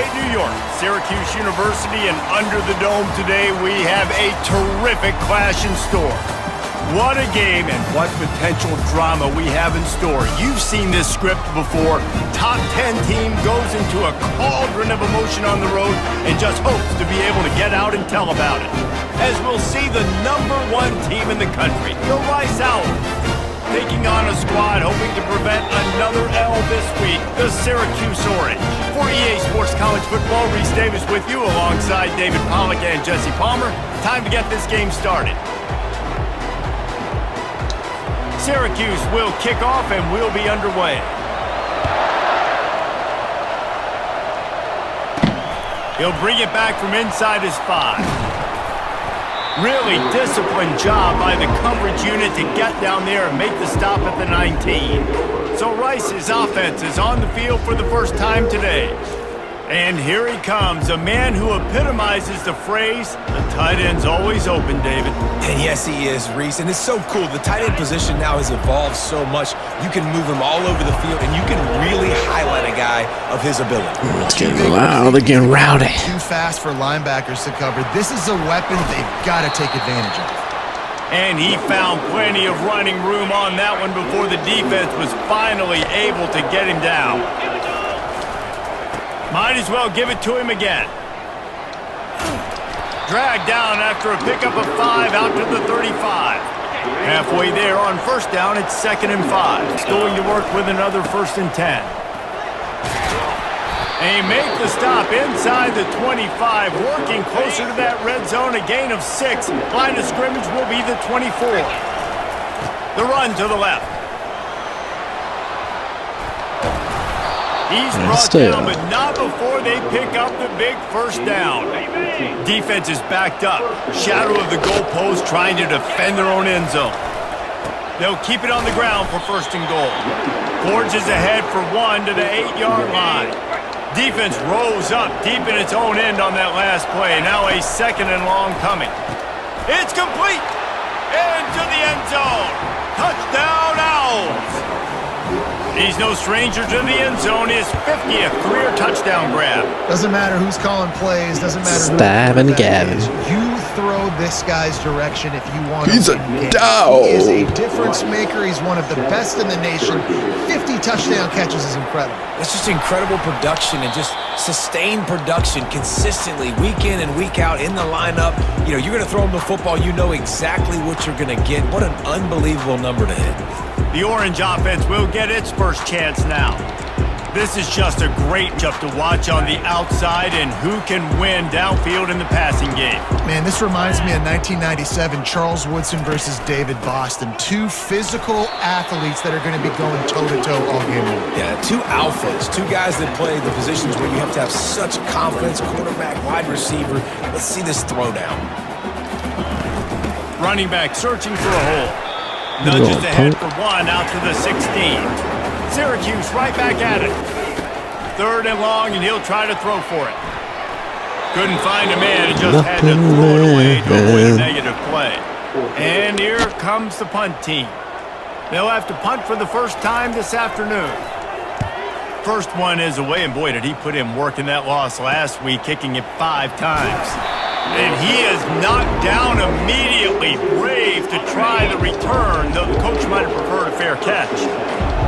upstate New York, Syracuse University, and under the dome today, we have a terrific clash in store. What a game and what potential drama we have in store. You've seen this script before. Top 10 team goes into a cauldron of emotion on the road and just hopes to be able to get out and tell about it. As we'll see the #1 team in the country, the Rice Owls, taking on a squad hoping to prevent another L this week, the Syracuse Orange. For EA Sports College Football, Reese Davis with you alongside David Pollack and Jesse Palmer. Time to get this game started. Syracuse will kick off and we'll be underway. He'll bring it back from inside his 5. Really disciplined job by the coverage unit to get down there and make the stop at the 19. So Rice's offense is on the field for the first time today. And here he comes, a man who epitomizes the phrase, the tight end's always open, David. And yes, he is, Reese. And it's so cool. The tight end position now has evolved so much. You can move him all over the field, and you can really highlight a guy of his ability. It's getting loud. They're getting rowdy. Too fast for linebackers to cover. This is a weapon they've got to take advantage of. And he found plenty of running room on that one before the defense was finally able to get him down. Might as well give it to him again. Dragged down after a pickup of 5 out to the 35. Halfway there on first down, it's 2nd and 5. It's going to work with another 1st and 10. They make the stop inside the 25, working closer to that red zone, a gain of 6. Line of scrimmage will be the 24. The run to the left. He's brought down, but not before they pick up the big first down. Defense is backed up. Shadow of the goalpost trying to defend their own end zone. They'll keep it on the ground for 1st and goal. Forges ahead for 1 to the 8-yard line. Defense rose up deep in its own end on that last play. Now a 2nd and long coming. It's complete! Into the end zone. Touchdown, Owls! He's no stranger to the end zone. His 50th career touchdown grab. Doesn't matter who's calling plays. Doesn't matter Stab who and Gavin. You throw this guy's direction if you want. He's a dog. He is a difference maker. He's one of the best in the nation. 50 touchdown catches is incredible. It's just incredible production and just sustained production consistently week in and week out in the lineup. You know, you're going to throw him the football. You know exactly what you're going to get. What an unbelievable number to hit. The Orange offense will get its first chance now. This is just a great job to watch on the outside and who can win downfield in the passing game. Man, this reminds me of 1997, Charles Woodson versus David Boston. 2 physical athletes that are going to be going toe-to-toe all game long. Yeah, 2 alphas, 2 guys that play the positions where you have to have such confidence, quarterback, wide receiver. Let's see this throwdown. Running back searching for a hole. Nudges ahead for 1 out to the 16. Syracuse right back at it. 3rd and long, and he'll try to throw for it. Couldn't find a man and just had to throw it away to avoid a negative play. And here comes the punt team. They'll have to punt for the first time this afternoon. First one is away, and boy, did he put in work in that loss last week, kicking it 5 times. And he is knocked down immediately. Brave to try the return, though the coach might have preferred a fair catch.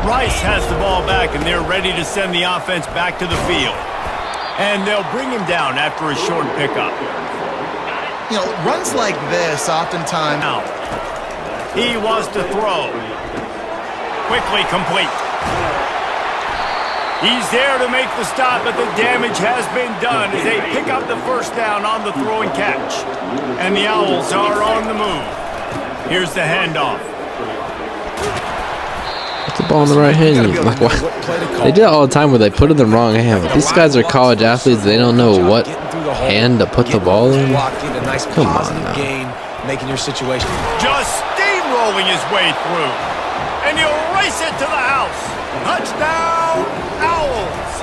Rice has the ball back, and they're ready to send the offense back to the field. And they'll bring him down after a short pickup. You know, runs like this oftentimes. Now, he wants to throw. Quickly complete. He's there to make the stop, but the damage has been done as they pick up the first down on the throw and catch. And the Owls are on the move. Here's the handoff. Put the ball in the right hand. Like, what? They do it all the time where they put it in the wrong hand. These guys are college athletes. They don't know what hand to put the ball in. Come on now. Making your situation. Just steamrolling his way through. And he'll race it to the house. Touchdown, Owls!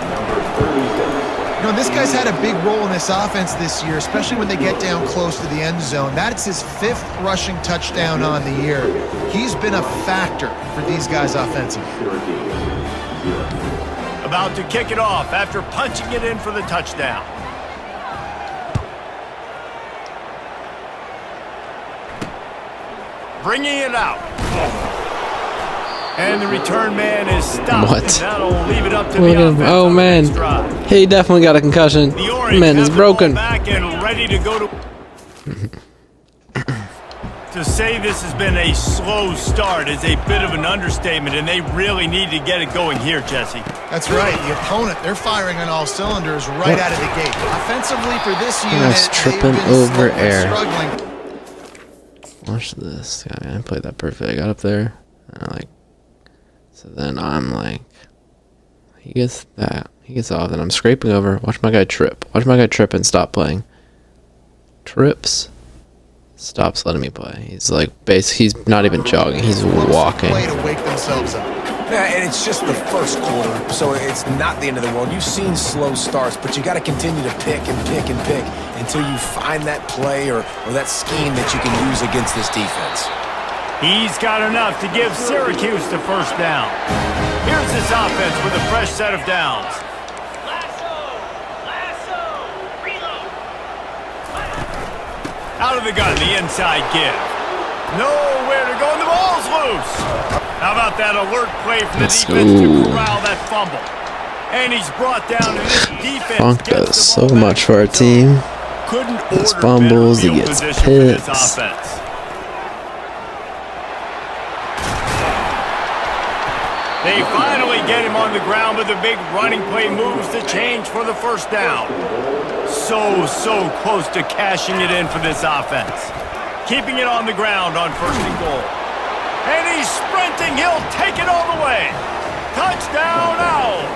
You know, this guy's had a big role in this offense this year, especially when they get down close to the end zone. That's his 5th rushing touchdown on the year. He's been a factor for these guys offensively. A About to kick it off after punching it in for the touchdown. Bringing it out. And the return man is stopped. What? That'll leave it up to the offense. Oh man, he definitely got a concussion. The Orange Man is broken. back and ready to go to. To say this has been a slow start is a bit of an understatement, and they really need to get it going here, Jesse. That's right. The opponent, they're firing on all cylinders right out of the gate. Offensively for this unit, That's tripping they've been over slowly air. struggling. Watch this. I played that perfect. I got up there, and so then I'm like, he gets that. He gets off, and I'm scraping over. Watch my guy trip. Watch my guy trip and stop playing. Trips. Stops letting me play. He's like, he's not even jogging. He's walking. Way to wake themselves up. Yeah, and it's just the first quarter, so it's not the end of the world. You've seen slow starts, but you got to continue to pick and pick and pick until you find that play or that scheme that you can use against this defense. He's got enough to give Syracuse the first down. Here's this offense with a fresh set of downs. Out of the gun, the inside give. Nowhere to go, and the ball's loose. How about that alert play from the defense to corral that fumble? And he's brought down, and this defense Funk gets does the so ball much back. for our team. Couldn't Gets order fumbles, better he field gets position for this picks. offense. They finally get him on the ground, but the big running play moves the change for the first down. So close to cashing it in for this offense. Keeping it on the ground on first and goal. And he's sprinting. He'll take it all the way. Touchdown Owls.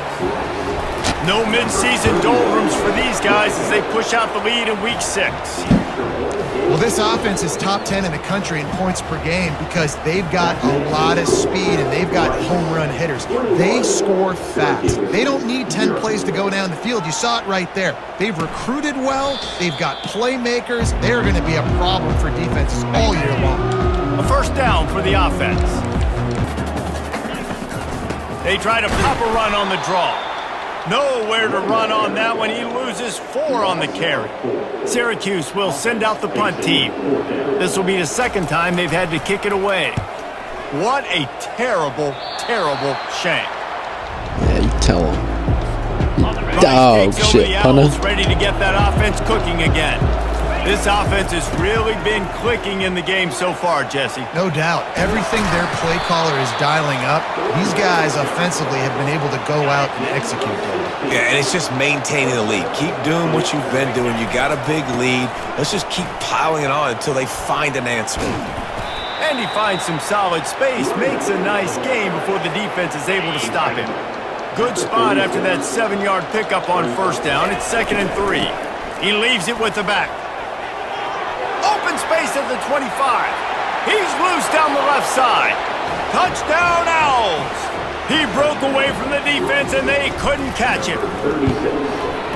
No midseason doldrums for these guys as they push out the lead in week 6. Well, this offense is top 10 in the country in points per game because they've got a lot of speed and they've got home run hitters. They score fast. They don't need 10 plays to go down the field. You saw it right there. They've recruited well. They've got playmakers. They're going to be a problem for defenses all year long. A first down for the offense. They try to pop a run on the draw. Nowhere to run on that one. He loses 4 on the carry. Syracuse will send out the punt team. This will be the second time they've had to kick it away. What a terrible, terrible shame. Yeah, you tell him. Dog shit, punter. Ready to get that offense cooking again. This offense has really been clicking in the game so far, Jesse. No doubt. Everything their play caller is dialing up, these guys offensively have been able to go out and execute. Yeah, and it's just maintaining the lead. Keep doing what you've been doing. You got a big lead. Let's just keep piling it on until they find an answer. And he finds some solid space, makes a nice game before the defense is able to stop him. Good spot after that 7-yard pickup on first down. It's 2nd and 3. He leaves it with the back. Open space at the 25. He's loose down the left side. Touchdown Owls. He broke away from the defense and they couldn't catch him.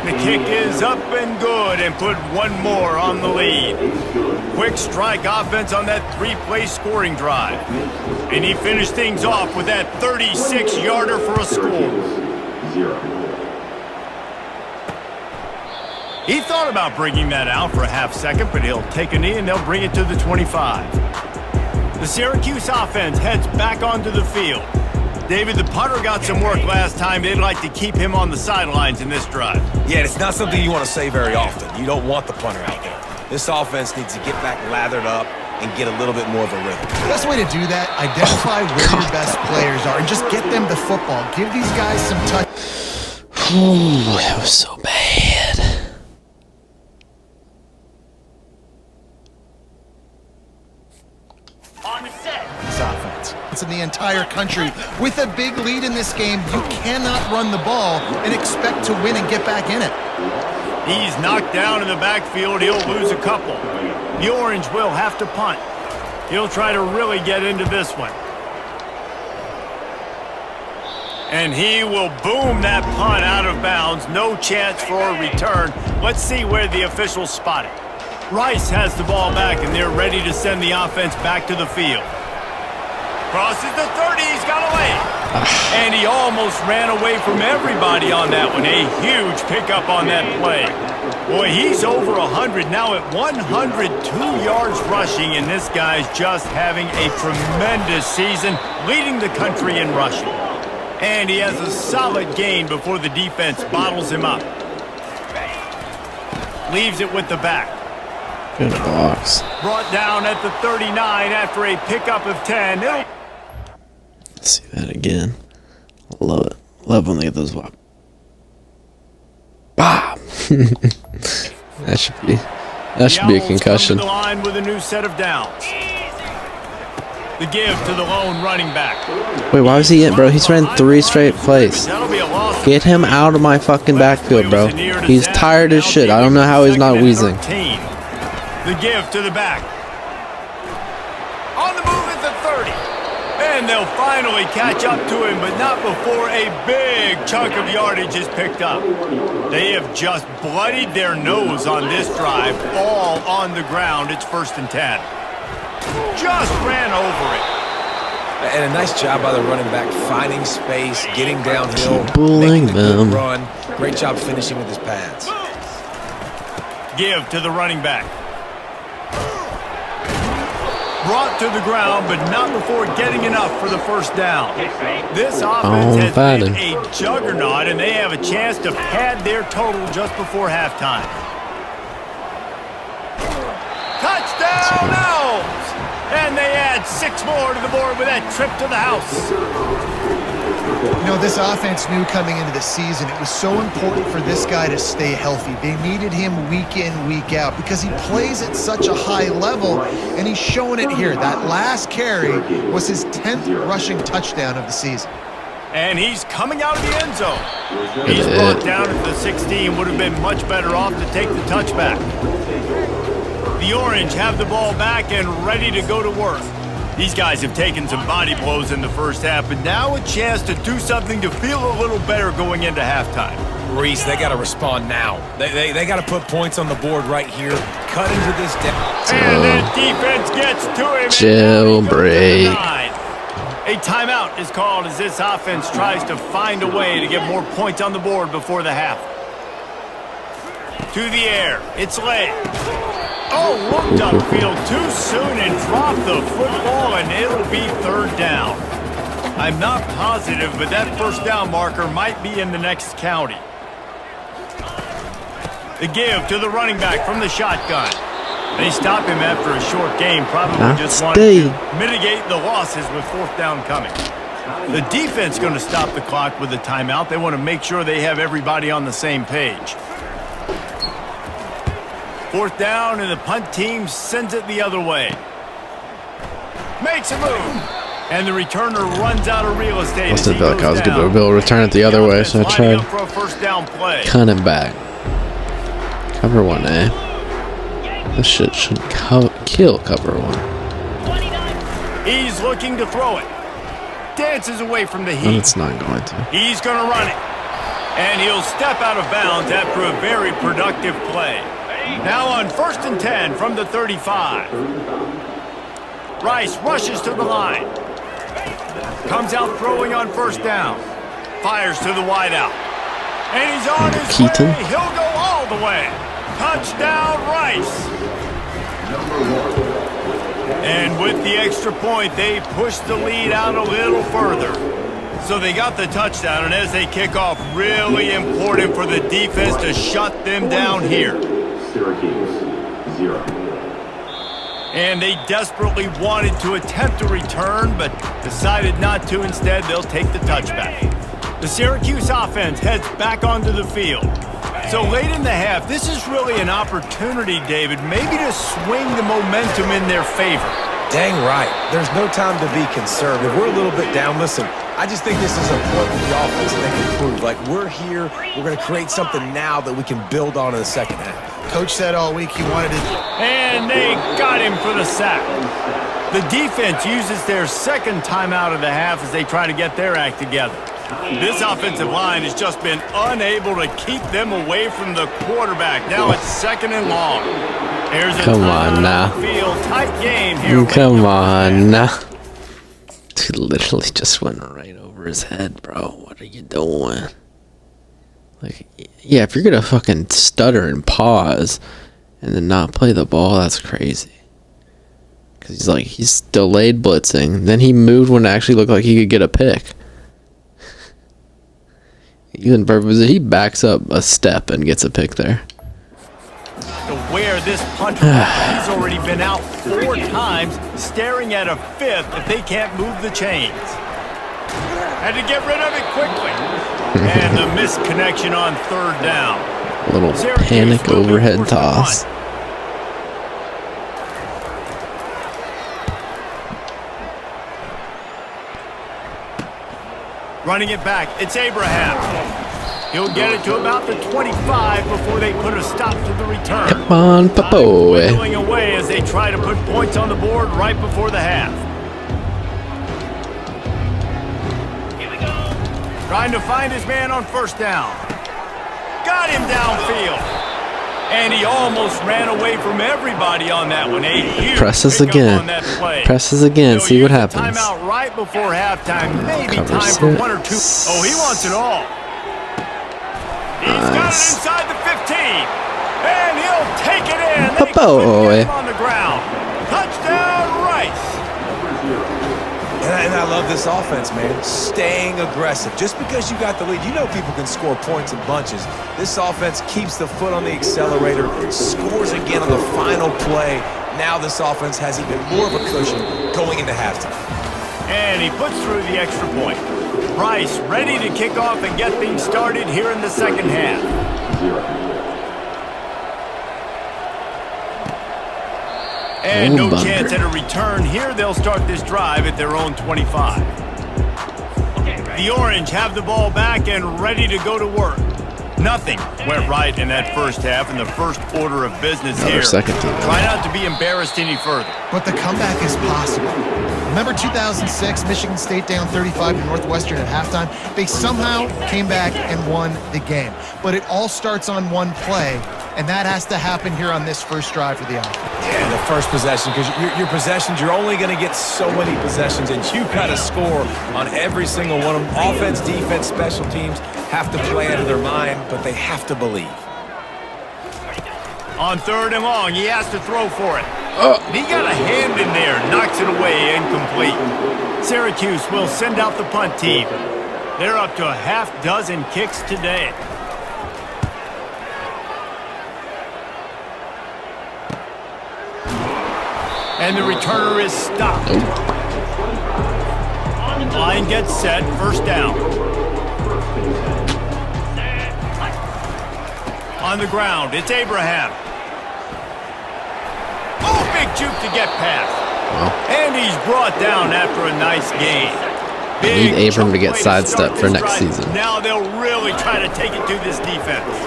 The kick is up and good and put one more on the lead. Quick strike offense on that 3-play scoring drive. And he finished things off with that 36-yarder for a score. He thought about bringing that out for a half second, but he'll take a knee and they'll bring it to the 25. The Syracuse offense heads back onto the field. David, the punter got some work last time. They'd like to keep him on the sidelines in this drive. Yeah, it's not something you want to say very often. You don't want the punter out there. This offense needs to get back lathered up and get a little bit more of a rhythm. The best way to do that, identify where your best players are and just get them the football. Give these guys some touch. Ooh, that was so bad. This offense. It's in the entire country. With a big lead in this game, you cannot run the ball and expect to win and get back in it. He's knocked down in the backfield. He'll lose a couple. The Orange will have to punt. He'll try to really get into this one. And he will boom that punt out of bounds. No chance for a return. Let's see where the officials spot it. Rice has the ball back, and they're ready to send the offense back to the field. Crosses the 30. He's got away. And he almost ran away from everybody on that one. A huge pickup on that play. Boy, he's over 100 now at 102 yards rushing, and this guy's just having a tremendous season, leading the country in rushing. And he has a solid gain before the defense bottles him up. Leaves it with the back. Good box. Brought down at the 39 after a pickup of 10. Let's see that again. Love it. Love when they get those wop. Bah! That should be a concussion. The line with a new set of downs. The give to the lone running back. Wait, why was he in, bro? He's ran 3 straight plays. Get him out of my fucking backfield, bro. He's tired as shit. I don't know how he's not wheezing. The give to the back. On the move at the 30. And they'll finally catch up to him, but not before a big chunk of yardage is picked up. They have just bloodied their nose on this drive, all on the ground. It's 1st and 10. Just ran over it. And a nice job by the running back, finding space, getting downhill, bullying making a them. good run. Great job finishing with his pads. Give to the running back. Brought to the ground, but not before getting enough for the 1st down. This offense has been a juggernaut, and they have a chance to pad their total just before halftime. Touchdown, Elves! And they add 6 more to the board with that trip to the house. You know, this offense knew coming into the season it was so important for this guy to stay healthy. They needed him week in, week out because he plays at such a high level, and he's showing it here. That last carry was his 10th rushing touchdown of the season. And he's coming out of the end zone. He's brought down at the 16. Would have been much better off to take the touchback. The Orange have the ball back and ready to go to work. These guys have taken some body blows in the first half, but now a chance to do something to feel a little better going into halftime. Reese, they got to respond now. They got to put points on the board right here. Cut into this down. And that defense gets to him. Jailbreak. A timeout is called as this offense tries to find a way to get more points on the board before the half. To the air. It's late. Oh, looked upfield too soon and dropped the football, and it'll be 3rd down. I'm not positive, but that 1st down marker might be in the next county. The give to the running back from the shotgun. They stop him after a short game, probably just wanted to mitigate the losses with 4th down coming. The defense going to stop the clock with a timeout. They want to make sure they have everybody on the same page. 4th down, and the punt team sends it the other way. Makes a move. And the returner runs out of real estate. Must have felt like I was going to be able to return it the other way, so I tried cutting back. Cover 1A. This shit should kill cover 1. He's looking to throw it. Dances away from the heat. And it's not going to. He's going to run it. And he'll step out of bounds after a very productive play. Now on 1st and 10 from the 35. Rice rushes to the line. Comes out throwing on 1st down. Fires to the wideout. And he's on his way. He'll go all the way. Touchdown, Rice. And with the extra point, they push the lead out a little further. So they got the touchdown, and as they kick off, really important for the defense to shut them down here. Syracuse, 0. And they desperately wanted to attempt a return, but decided not to. Instead, they'll take the touchback. The Syracuse offense heads back onto the field. So late in the half, this is really an opportunity, David, maybe to swing the momentum in their favor. Dang right. There's no time to be conservative. We're a little bit down. Listen, I just think this is a point with the offense that they can prove. Like, we're here. We're going to create something now that we can build on in the second half. Coach said all week he wanted it. And they got him for the sack. The defense uses their 2nd timeout of the half as they try to get their act together. This offensive line has just been unable to keep them away from the quarterback. Now it's 2nd and long. Here's a Come on now. Field. Tight game here. Come on now. He literally just went right over. over his head, bro. What are you doing? Like, yeah, if you're gonna fucking stutter and pause and then not play the ball, that's crazy. Because he's delayed blitzing. Then he moved when it actually looked like he could get a pick. He backs up a step and gets a pick there. To where this punter, he's already been out 4 times, staring at a 5th if they can't move the chains. Had to get rid of it quickly. And the misconnection on 3rd down. A little panic overhead toss. Running it back, it's Abraham. He'll get it to about the 25 before they put a stop to the return. Come on, Papo. Dwindling away as they try to put points on the board right before the half. Here we go. Trying to find his man on 1st down. Got him downfield. And he almost ran away from everybody on that one. Presses again. Presses again. See what happens. Timeout right before halftime. Maybe Cover time 6. for 1 or 2. Oh, he wants it all. He's got it inside the 15. And he'll take it in. They couldn't get him on the ground. Touchdown, Rice. And I love this offense, man. Staying aggressive. Just because you got the lead, you know people can score points in bunches. This offense keeps the foot on the accelerator, scores again on the final play. Now this offense has even more of a cushion going into halftime. And he puts through the extra point. Rice ready to kick off and get things started here in the 2nd half. And no chance at a return here. They'll start this drive at their own 25. The Orange have the ball back and ready to go to work. Nothing went right in that 1st half in the first order of business here. Try not to be embarrassed any further. But the comeback is possible. Remember 2006, Michigan State down 35 to Northwestern at halftime? They somehow came back and won the game. But it all starts on one play, and that has to happen here on this first drive for the offense. Yeah, the first possession, because your possessions, you're only going to get so many possessions, and you got to score on every single one of them. Offense, defense, special teams have to play out of their mind, but they have to believe. On 3rd and long, he has to throw for it. He got a hand in there, knocks it away, incomplete. Syracuse will send out the punt team. They're up to a half-dozen kicks today. And the returner is stopped. Line gets set, 1st down. On the ground, it's Abraham. Oh, big juke to get past. And he's brought down after a nice gain. Need Abram to get sidestepped for next season. Now they'll really try to take it to this defense.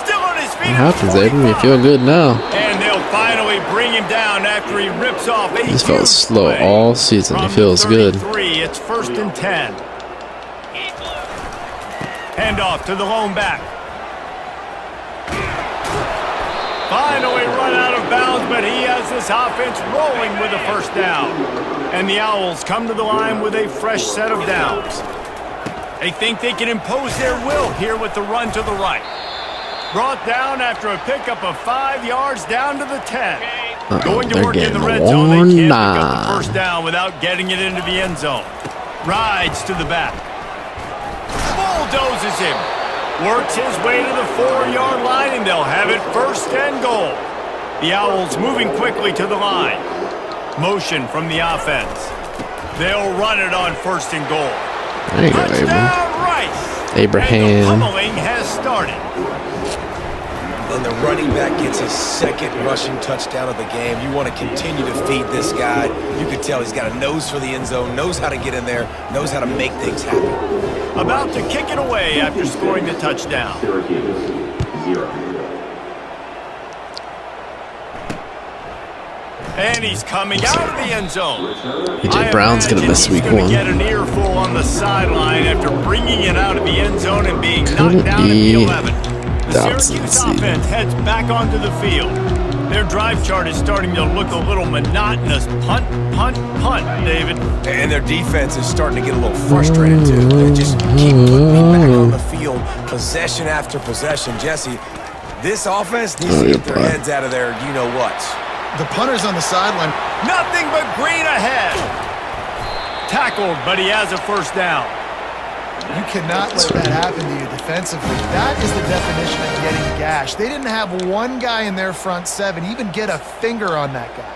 Still on his feet. What happens, Abram? You feel good now. And they'll finally bring him down after he rips off a He's felt slow all season. He feels good. It's 1st and 10. Hand off to the lone back. Finally run out of bounds, but he has this offense rolling with a 1st down. And the Owls come to the line with a fresh set of downs. They think they can impose their will here with the run to the right. Brought down after a pickup of 5 yards down to the 10. Going to work in the red zone. They can't pick up the 1st down without getting it into the end zone. Rides to the back. Bulldozes him. Works his way to the 4-yard line, and they'll have it 1st and goal. The Owls moving quickly to the line. Motion from the offense. They'll run it on 1st and goal. There you go, Touchdown, Rice. Abraham. And the pummeling has started. And the running back gets his 2nd rushing touchdown of the game. You want to continue to feed this guy. You can tell he's got a nose for the end zone, knows how to get in there, knows how to make things happen. About to kick it away after scoring the touchdown. Syracuse, 0. And he's coming out of the end zone. AJ Brown's going to miss week 1. Get an earful on the sideline after bringing it out of the end zone and being knocked down at the 11. The Syracuse offense heads back onto the field. Their drive chart is starting to look a little monotonous. Punt, punt, punt, David. And their defense is starting to get a little frustrated, too. They just keep putting me back on the field, possession after possession. Jesse, this offense needs to get their heads out of their you-know-what. The punter's on the sideline. Nothing but green ahead. Tackled, but he has a first down. You cannot let that happen to you defensively. That is the definition of getting gashed. They didn't have one guy in their front seven even get a finger on that guy.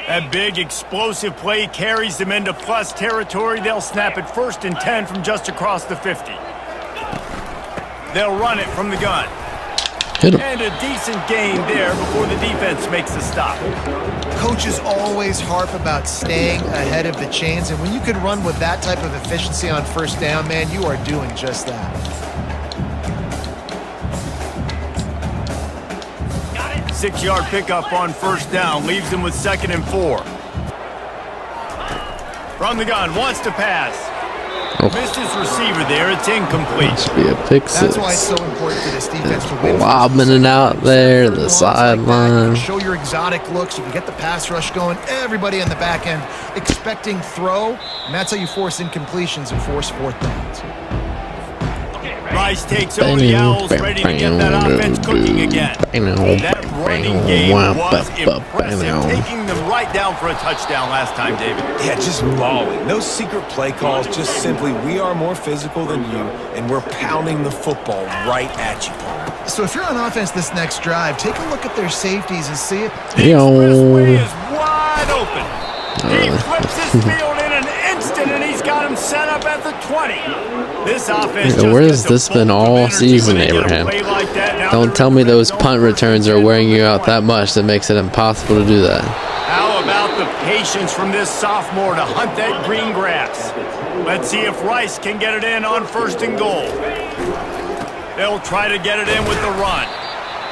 That big explosive play carries them into plus territory. They'll snap it 1st and 10 from just across the 50. They'll run it from the gun. Hit him. And a decent gain there before the defense makes the stop. Coaches always harp about staying ahead of the chains, and when you can run with that type of efficiency on first down, man, you are doing just that. Got it. 6-yard pickup on first down leaves them with 2nd and 4. From the gun, wants to pass. Missed his receiver there. It's incomplete. Must be a pick six. That's why it's so important for this defense to win. Lobbing it out there, the sideline. Show your exotic looks. You can get the pass rush going. Everybody on the back end expecting throw, and that's how you force incompletions and force 4th downs. Rice takes over the Owls, ready to get that offense cooking again. That running game was impressive, taking them right down for a touchdown last time, David. Yeah, just mauling. No secret play calls, just simply we are more physical than you, and we're pounding the football right at you. So if you're on offense this next drive, take a look at their safeties and see it. The expressway is wide open. He flips his field in an instant, and he's got him set up at the 20. This offense where's this been all season, Abraham? Don't tell me those punt returns are wearing you out that much that makes it impossible to do that. How about the patience from this sophomore to hunt that green grass? Let's see if Rice can get it in on 1st and goal. They'll try to get it in with the run.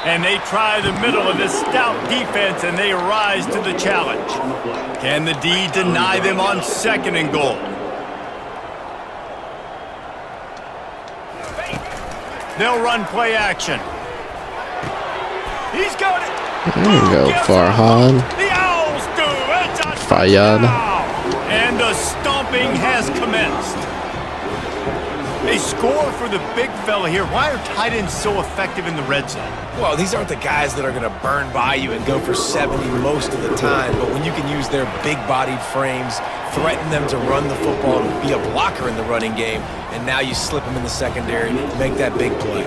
And they try the middle of this stout defense, and they rise to the challenge. Can the D deny them on 2nd and goal? They'll run play action. He's got it. There you go, Farhan. The Owls do. It's a Fayyad. touchdown. And the stomping has commenced. They score for the big fella here. Why are tight ends so effective in the red zone? Well, these aren't the guys that are going to burn by you and go for 70 most of the time, but when you can use their big-bodied frames, threaten them to run the football and be a blocker in the running game, and now you slip them in the secondary, make that big play.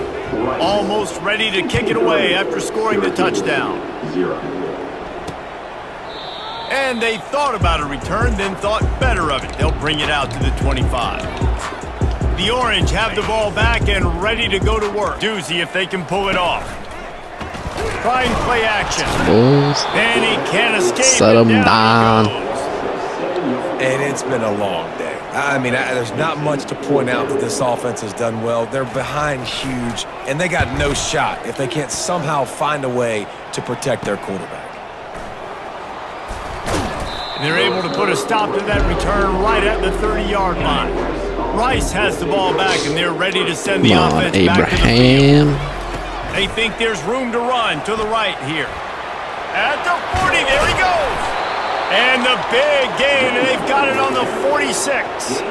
Almost ready to kick it away after scoring the touchdown. 0. And they thought about a return, then thought better of it. They'll bring it out to the 25. The Orange have the ball back and ready to go to work. Doozy if they can pull it off. Trying play action. And he can't escape. Set him down. And it's been a long day. I mean, there's not much to point out that this offense has done well. They're behind huge, and they got no shot if they can't somehow find a way to protect their quarterback. And they're able to put a stop to that return right at the 30-yard line. Rice has the ball back, and they're ready to send the offense back to the field. They think there's room to run to the right here. At the 40, there he goes. And the big gain, and they've got it on the 46.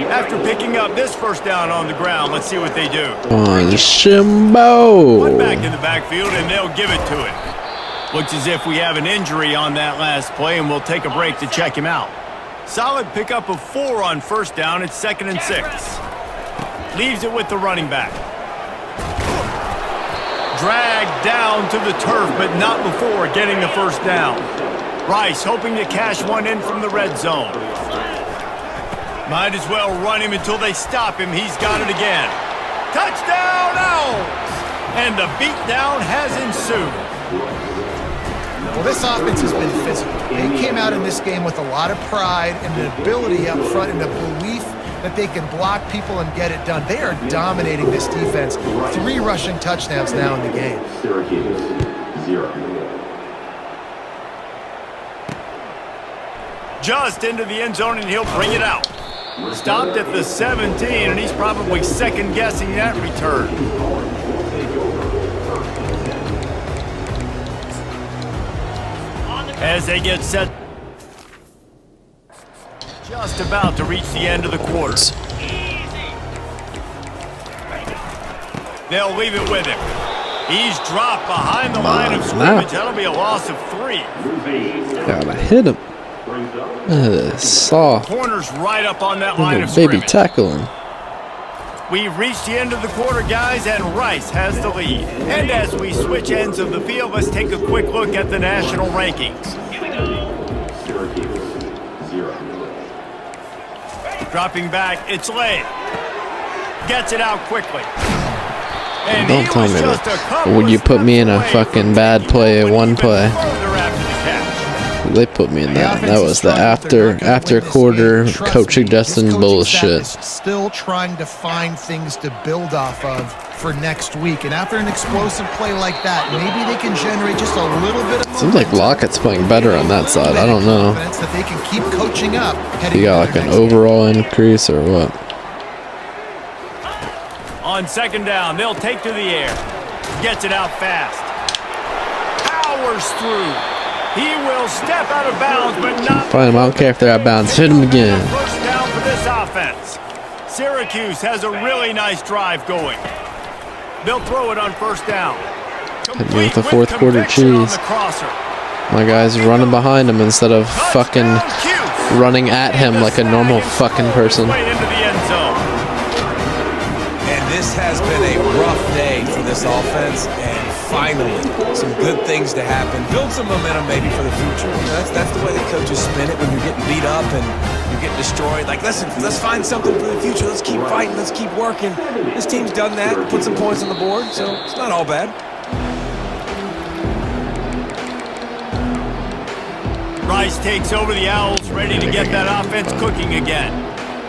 After picking up this first down on the ground, let's see what they do. On Shimbo. One back in the backfield, and they'll give it to him. Looks as if we have an injury on that last play, and we'll take a break to check him out. Solid pickup of 4 on first down. It's 2nd and 6. Leaves it with the running back. Dragged down to the turf, but not before getting the first down. Rice hoping to cash one in from the red zone. Might as well run him until they stop him. He's got it again. Touchdown, Owls! And the beatdown has ensued. Well, this offense has been physical. They came out in this game with a lot of pride and an ability up front and a belief that they can block people and get it done. They are dominating this defense. 3 rushing touchdowns now in the game. Syracuse, 0. Just into the end zone, and he'll bring it out. Stopped at the 17, and he's probably second-guessing that return. As they get set, just about to reach the end of the quarter. They'll leave it with him. He's dropped behind the line of scrimmage. That'll be a loss of 3. Gotta hit him. Soft. Corner's right up on that line of baby scrimmage. tackling. We've reached the end of the quarter, guys, and Rice has the lead. And as we switch ends of the field, let's take a quick look at the national rankings. Syracuse, 0. Dropping back, it's Lay. Gets it out quickly. And Don't tell me that. Would you put me in a fucking bad play, one play? They put me in that. That was the after quarter coach suggesting bullshit. Still trying to find things to build off of for next week. And after an explosive play like that, maybe they can generate just a little bit of Seems like Lockett's playing better on that side. I don't know. That they can keep coaching up. He got like an overall increase or what? On second down, they'll take to the air. Gets it out fast. Powers through. He will step out of bounds, but not. Find him. I don't care if they're out of bounds. Hit him again. First down for this offense. Syracuse has a really nice drive going. They'll throw it on first down. Hit me with the fourth quarter cheese. My guy's running behind him instead of fucking running at him like a normal fucking person. And this has been a rough day for this offense, and finally, some good things to happen. Build some momentum maybe for the future. You know, that's the way the coaches spin it when you're getting beat up and you're getting destroyed. Like, listen, let's find something for the future. Let's keep fighting. Let's keep working. This team's done that, put some points on the board, so it's not all bad. Rice takes over the Owls, ready to get that offense cooking again.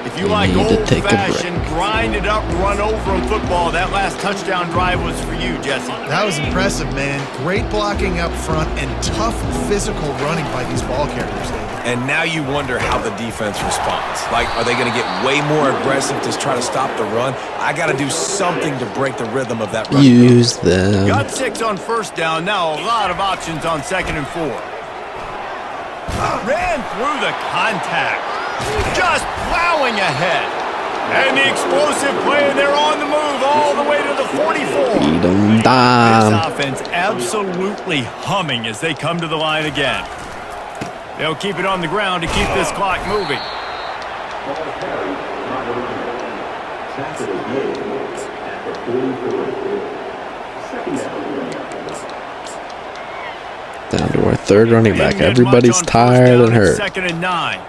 If you like old-fashioned, grind it up, run over them football, that last touchdown drive was for you, Jesse. That was impressive, man. Great blocking up front and tough physical running by these ball carriers, David. And now you wonder how the defense responds. Like, are they going to get way more aggressive to try to stop the run? I got to do something to break the rhythm of that run. Use them. Got 6 on first down, now a lot of options on second and 4. Ran through the contact. Just plowing ahead. And the explosive play, and they're on the move all the way to the 44. Eat 'em down. This offense absolutely humming as they come to the line again. They'll keep it on the ground to keep this clock moving. Down to our third running back. Everybody's tired and hurt. Second and 9.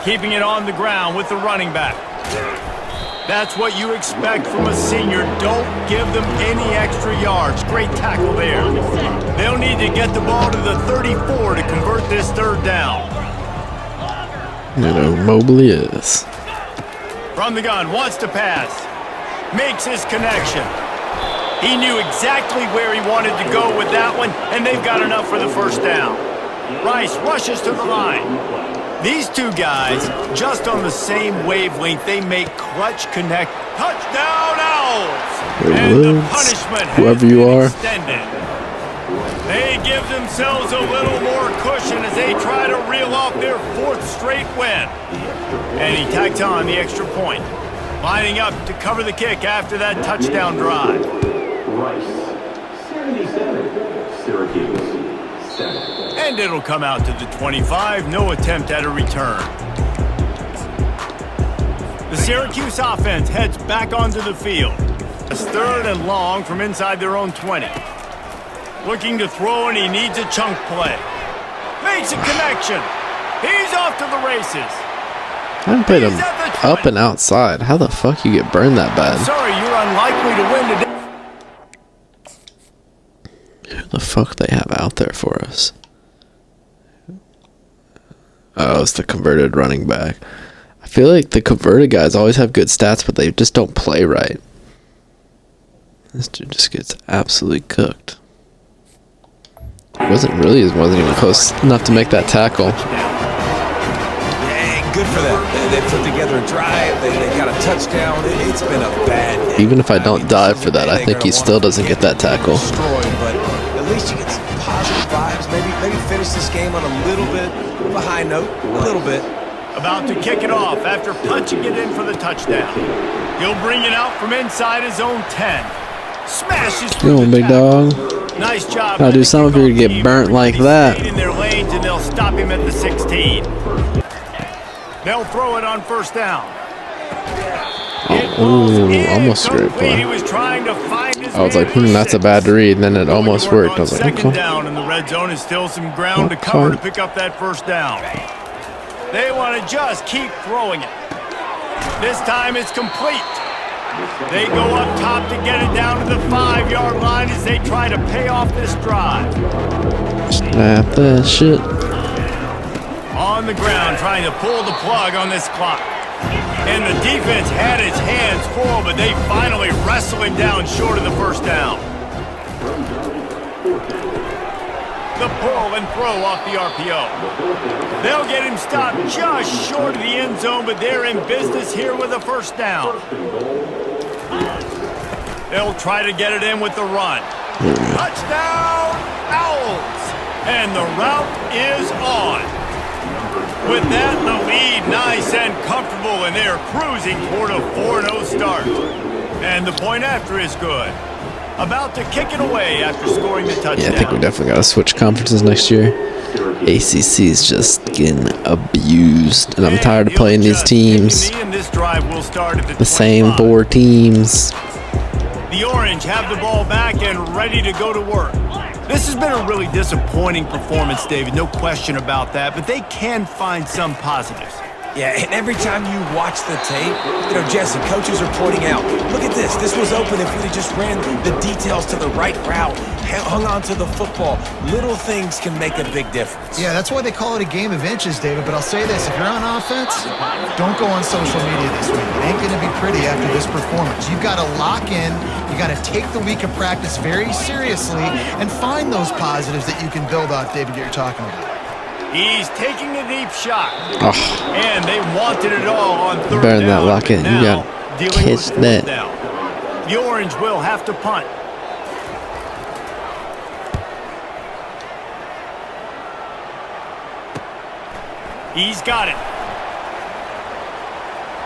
Keeping it on the ground with the running back. That's what you expect from a senior. Don't give them any extra yards. Great tackle there. They'll need to get the ball to the 34 to convert this third down. You know, Mobley is. From the gun, wants to pass. Makes his connection. He knew exactly where he wanted to go with that one, and they've got enough for the first down. Rice rushes to the line. These two guys, just on the same wavelength, they make clutch connect. Touchdown Owls! And the punishment whoever you are. extended. They give themselves a little more cushion as they try to reel off their 4th straight win. And he tacks on the extra point, lining up to cover the kick after that touchdown drive. Rice, 77. Syracuse, 7. And it'll come out to the 25. No attempt at a return. The Syracuse offense heads back onto the field. It's 3rd and long from inside their own 20. Looking to throw, and he needs a chunk play. Makes a connection. He's off to the races. I haven't played him up and outside. How the fuck you get burned that bad? Sorry, you're unlikely to win today. Who the fuck they have out there for us? Oh, it's the converted running back. I feel like the converted guys always have good stats, but they just don't play right. This dude just gets absolutely cooked. Wasn't even close enough to make that tackle. Dang, good for them. They put together a drive. They got a touchdown. It's been a bad day. Even if I don't dive for that, I think he still doesn't get that tackle. Destroyed, but at least you get some positive vibes. Maybe finish this game on a little bit of a high note. A little bit. About to kick it off after punching it in for the touchdown. He'll bring it out from inside his own 10. Smashes through Go on, the big tackle. dog. Nice job. Gotta do something if you're gonna get burnt like that. In their lanes, and they'll stop him at the 16. They'll throw it on first down. Oh, almost scraped He one. was trying to find his I was like, man for that's a 6. bad read, and then it almost worked. I was like, Second okay. down in the red zone is still some ground to cover to pick up that first down. They want to just keep throwing it. This time it's complete. They go up top to get it down to the 5-yard line as they try to pay off this drive. Snap that shit. On the ground trying to pull the plug on this clock. And the defense had its hands full, but they finally wrestle him down short of the first down. The pull and throw off the RPO. They'll get him stopped just short of the end zone, but they're in business here with a first down. They'll try to get it in with the run. Touchdown, Owls! And the route is on. With that, the lead nice and comfortable, and they're cruising toward a 4-0 start. And the point after is good. About to kick it away after scoring the touchdown. Yeah, I think we definitely got to switch conferences next year. ACC is just getting abused, and I'm tired of playing these teams. The same 4 teams. The Orange have the ball back and ready to go to work. This has been a really disappointing performance, David, no question about that, but they can find some positives. Yeah, and every time you watch the tape, Jesse, coaches are pointing out, look at this. This was open if we just ran the details to the right route, hung on to the football. Little things can make a big difference. Yeah, that's why they call it a game of inches, David. But I'll say this, if you're on offense, don't go on social media this week. It ain't going to be pretty after this performance. You've got to lock in. You got to take the week of practice very seriously and find those positives that you can build off, David, that you're talking about. He's taking a deep shot. Oh. And they wanted it all on third Better than down. that, Lockett. You got to catch that. Down. The Orange will have to punt. He's got it.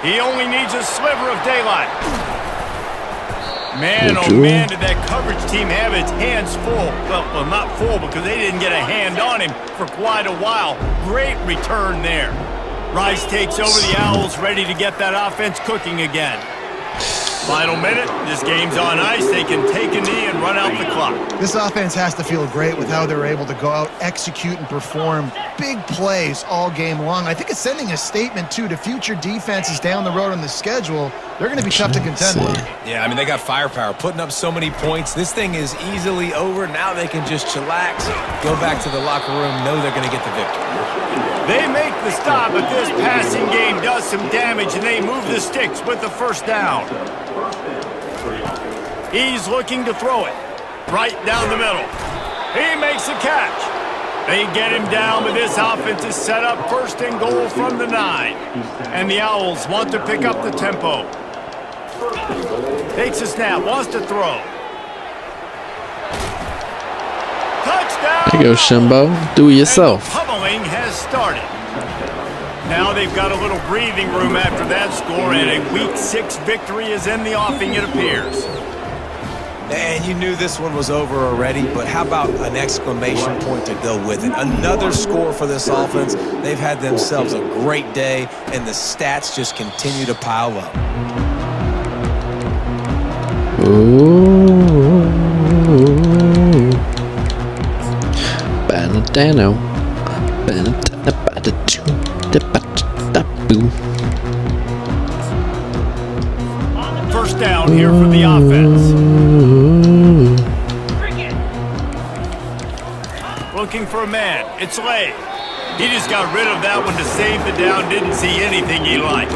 He only needs a sliver of daylight. Man, oh man, did that coverage team have its hands full. Well, not full because they didn't get a hand on him for quite a while. Great return there. Rice takes over the Owls, ready to get that offense cooking again. Final minute. This game's on ice. They can take a knee and run out the clock. This offense has to feel great with how they're able to go out, execute, and perform big plays all game long. I think it's sending a statement, too, to future defenses down the road on the schedule. They're going to be tough to contend with. Yeah, I mean, they got firepower, putting up so many points. This thing is easily over. Now they can just chillax, go back to the locker room, know they're going to get the victory. They make the stop, but this passing game does some damage, and they move the sticks with the first down. He's looking to throw it right down the middle. He makes a catch. They get him down, but this offense is set up first and goal from the 9. And the Owls want to pick up the tempo. Takes a snap, wants to throw. Touchdown! There you go, Shimbo. Do it yourself. And the pummeling has started. Now they've got a little breathing room after that score, and a Week 6 victory is in the offing, it appears. And you knew this one was over already, but how about an exclamation point to go with it? Another score for this offense. They've had themselves a great day, and the stats just continue to pile up. Ooh. Banadano. First down here for the offense. Looking for a man. It's Lay. He just got rid of that one to save the down. Didn't see anything he liked.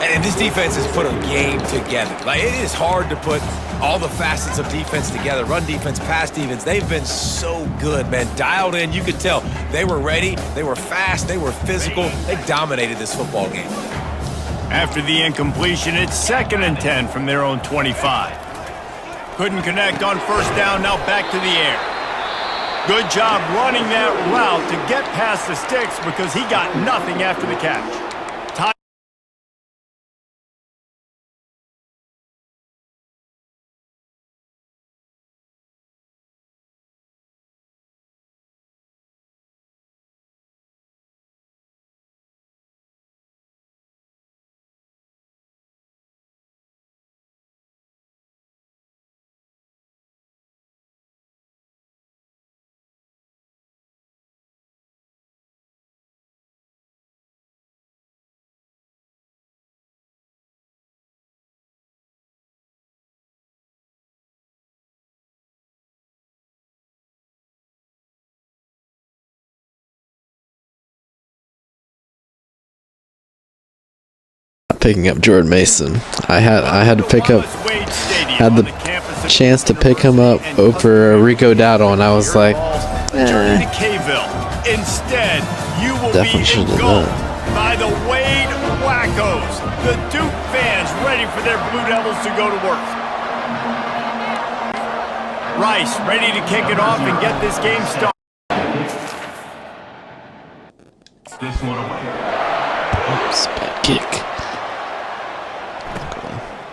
And this defense has put a game together. Like, it is hard to put all the facets of defense together, run defense, pass defense, they've been so good, man. Dialed in, you could tell. They were ready, they were fast, they were physical. They dominated this football game. After the incompletion, it's 2nd and 10 from their own 25. Couldn't connect on first down, now back to the air. Good job running that route to get past the sticks because he got nothing after the catch. Picking up Jordan Mason. I had to pick up, had the chance to pick him up over Rico Dowdle, and I was like, Instead, you will definitely be should have engulfed done. by the Wade Wackos. The Duke fans ready for their Blue Devils to go to work. Rice ready to kick it off and get this game started. This one away. Oops, bad kick.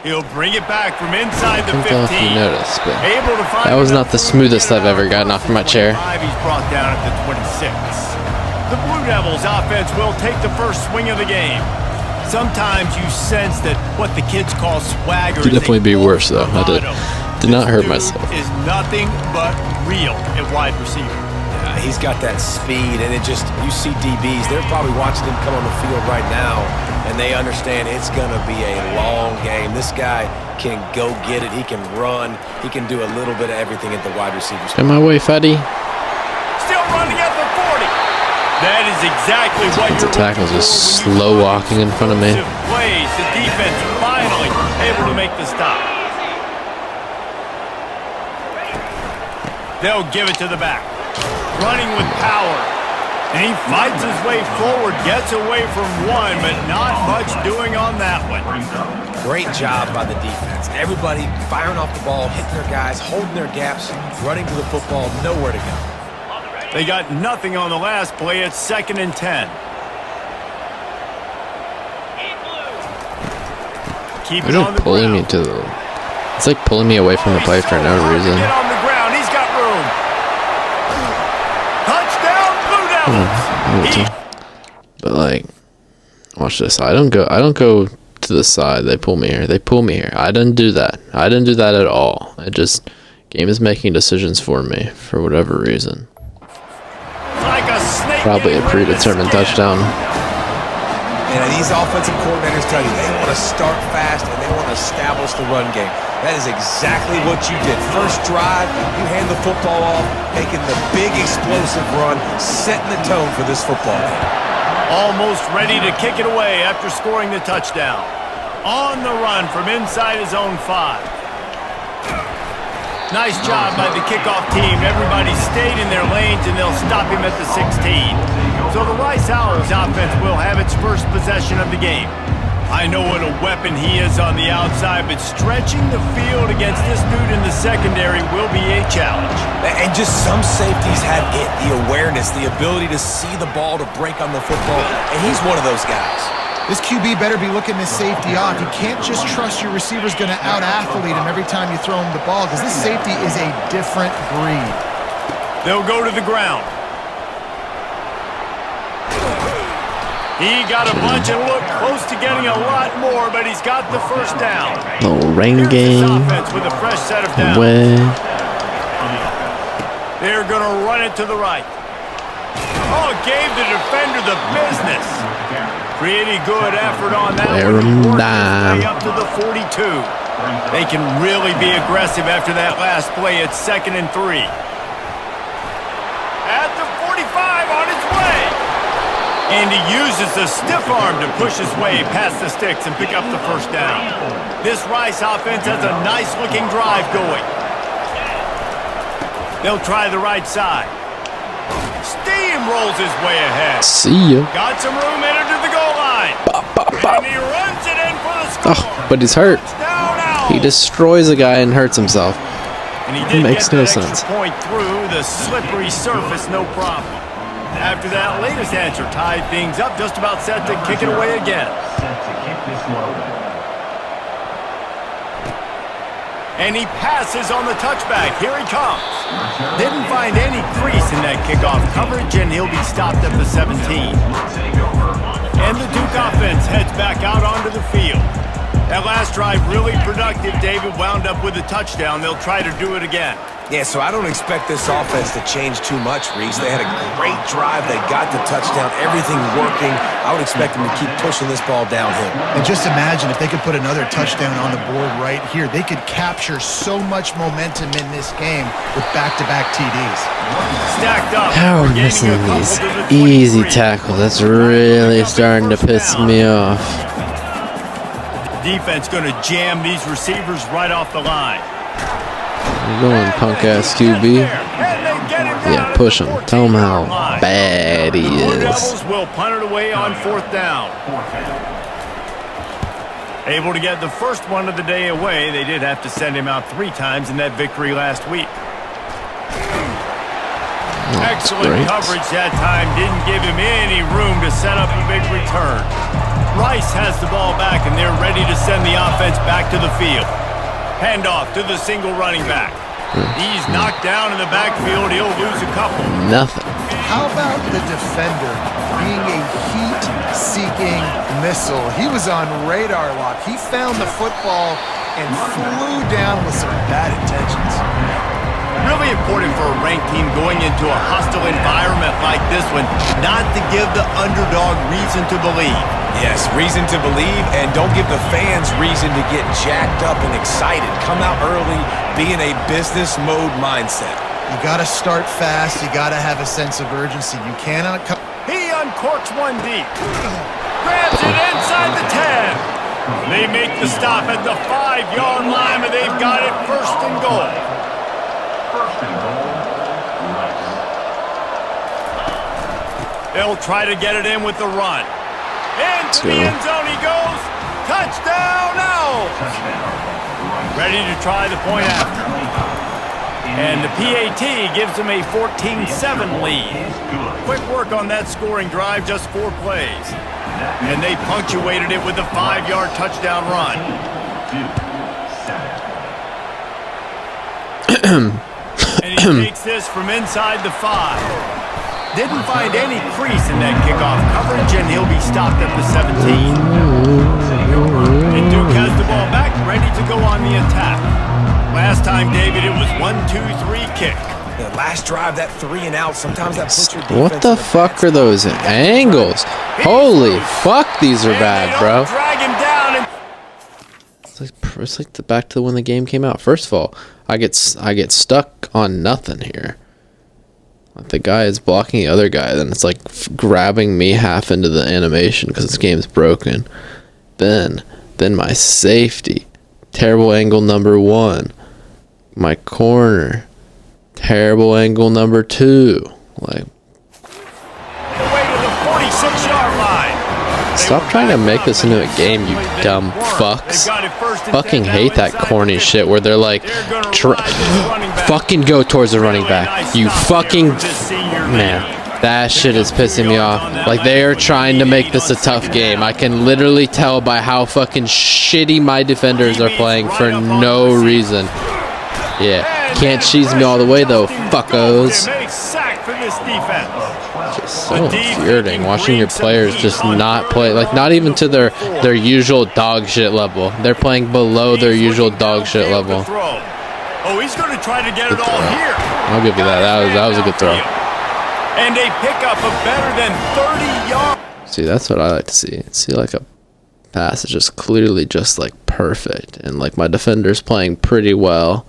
He'll bring it back from inside the I don't know 15. if you noticed, but Able to find that was enough not the room to smoothest get I've ever gotten off my chair. He's brought down at the 26. The Blue Devils offense will take the first swing of the game. Sometimes you sense that what the kids call swagger Could definitely be worse though. I did not hurt myself. Is nothing but real at wide receiver. He's got that speed, and it just, you see DBs, they're probably watching him come on the field right now, and they understand it's going to be a long game. This guy can go get it. He can run. He can do a little bit of everything at the wide receiver spot. In my way, fatty. Still running at the 40. That is exactly what you're tackles just slow walking in front of me. Plays, the defense finally able to make the stop. They'll give it to the back. Running with power. And he fights his way forward, gets away from one, but not much doing on that one. Great job by the defense. Everybody firing off the ball, hitting their guys, holding their gaps, running to the football, nowhere to go. They got nothing on the last play. It's 2nd and 10. Keep it on the pulling ground. me to the. It's like pulling me away from the play for no reason. Get on the ground. He's got room. Touchdown, Blue Devils. But like, watch this. I don't go to the side. They pull me here. They pull me here. I didn't do that. I didn't do that at all. I just game is making decisions for me for whatever reason. Like a snake. Probably a predetermined touchdown. And these offensive coordinators tell you they want to start fast and they want to establish the run game. That is exactly what you did. First drive, you hand the football off, making the big explosive run, setting the tone for this football game. Almost ready to kick it away after scoring the touchdown. On the run from inside his own 5. Nice job by the kickoff team. Everybody stayed in their lanes, and they'll stop him at the 16. So the Rice Owls offense will have its first possession of the game. I know what a weapon he is on the outside, but stretching the field against this dude in the secondary will be a challenge. And just some safeties have it, the awareness, the ability to see the ball, to break on the football, and he's one of those guys. This QB better be looking this safety off. You can't just trust your receiver's going to out-athlete him every time you throw him the ball, because this safety is a different breed. They'll go to the ground. He got a bunch and looked close to getting a lot more, but he's got the first down. Little rain game. Offense with a fresh set of downs. Way. They're going to run it to the right. Oh, gave the defender the business. Pretty good effort on that one. He worked his way up to the 42. They can really be aggressive after that last play. It's 2nd and 3. At the 45 on its way. And he uses the stiff arm to push his way past the sticks and pick up the first down. This Rice offense has a nice-looking drive going. They'll try the right side. Steamrolls his way ahead. See ya. Got some room headed to the goal line. And he runs it in for the score. Oh, but he's hurt. He destroys a guy and hurts himself. And he did makes get no that extra sense. point through the slippery surface, no problem. After that latest answer tied things up, just about set to kick it away again. Set to kick this one away. And he passes on the touchback. Here he comes. Didn't find any crease in that kickoff coverage, and he'll be stopped at the 17. And the Duke offense heads back out onto the field. That last drive really productive. David wound up with a touchdown. They'll try to do it again. Yeah, so I don't expect this offense to change too much, Reese. They had a great drive. They got the touchdown. Everything working. I would expect them to keep pushing this ball downhill. And just imagine if they could put another touchdown on the board right here. They could capture so much momentum in this game with back-to-back TDs. Stacked up. How are we missing these easy tackles? That's really starting to piss me off. Defense going to jam these receivers right off the line. Where you going, punk-ass QB? Yeah, push him. Tell him how bad he Blue is. Devils will punt it away on fourth down. Able to get the first one of the day away. They did have to send him out 3 times in that victory last week. Excellent great. coverage that time. Didn't give him any room to set up a big return. Rice has the ball back, and they're ready to send the offense back to the field. Handoff to the single running back. He's knocked down in the backfield. He'll lose a couple. Nothing. How about the defender being a heat-seeking missile? He was on radar lock. He found the football and flew down with some bad intentions. Really important for a ranked team going into a hostile environment like this one, not to give the underdog reason to believe. Yes, reason to believe, and don't give the fans reason to get jacked up and excited. Come out early, be in a business mode mindset. You got to start fast. You got to have a sense of urgency. You cannot come. He uncorks one deep. Grabs it inside the 10. They make the stop at the 5-yard line, and they've got it first and goal. First and goal. Rice. They'll try to get it in with the run. Into the end zone he goes. Touchdown now. Touchdown. Ready to try the point after. And the PAT gives them a 14-7 lead. Quick work on that scoring drive, just 4 plays. And they punctuated it with a 5-yard touchdown run. 2-7. And he takes this from inside the 5. Didn't find any crease in that kickoff coverage, and he'll be stopped at the 17. And Duke has the ball back, ready to go on the attack. Last time, David, it was 1-2-3 kick. The last drive, that 3 and out, sometimes that puts your defense. What the fuck are those angles? Holy fuck, these are bad, bro. Drag him down and It's like the back to when the game came out. First of all, I get stuck on nothing here. Like the guy is blocking the other guy, then it's like grabbing me half into the animation because this game's broken. Then my safety, terrible angle number 1. My corner, terrible angle number 2. Like, away to the 46-yard line. stop trying to make this into a game, you dumb fucks. Fucking hate that corny shit where they're like, fucking go towards the running back. You fucking, man, that shit is pissing me off. Like, they are trying to make this a tough game. I can literally tell by how fucking shitty my defenders are playing for no reason. Yeah, can't cheese me all the way though, fuckos. Just so infuriating watching your players just not play, like not even to their usual dog shit level. They're playing below their usual dog shit level. Oh, he's going to try to get it all here. I'll give you that. That was a good throw. And a pickup of better than 30 yards. See, that's what I like to see. See, like a pass is just clearly just like perfect, and like my defender's playing pretty well.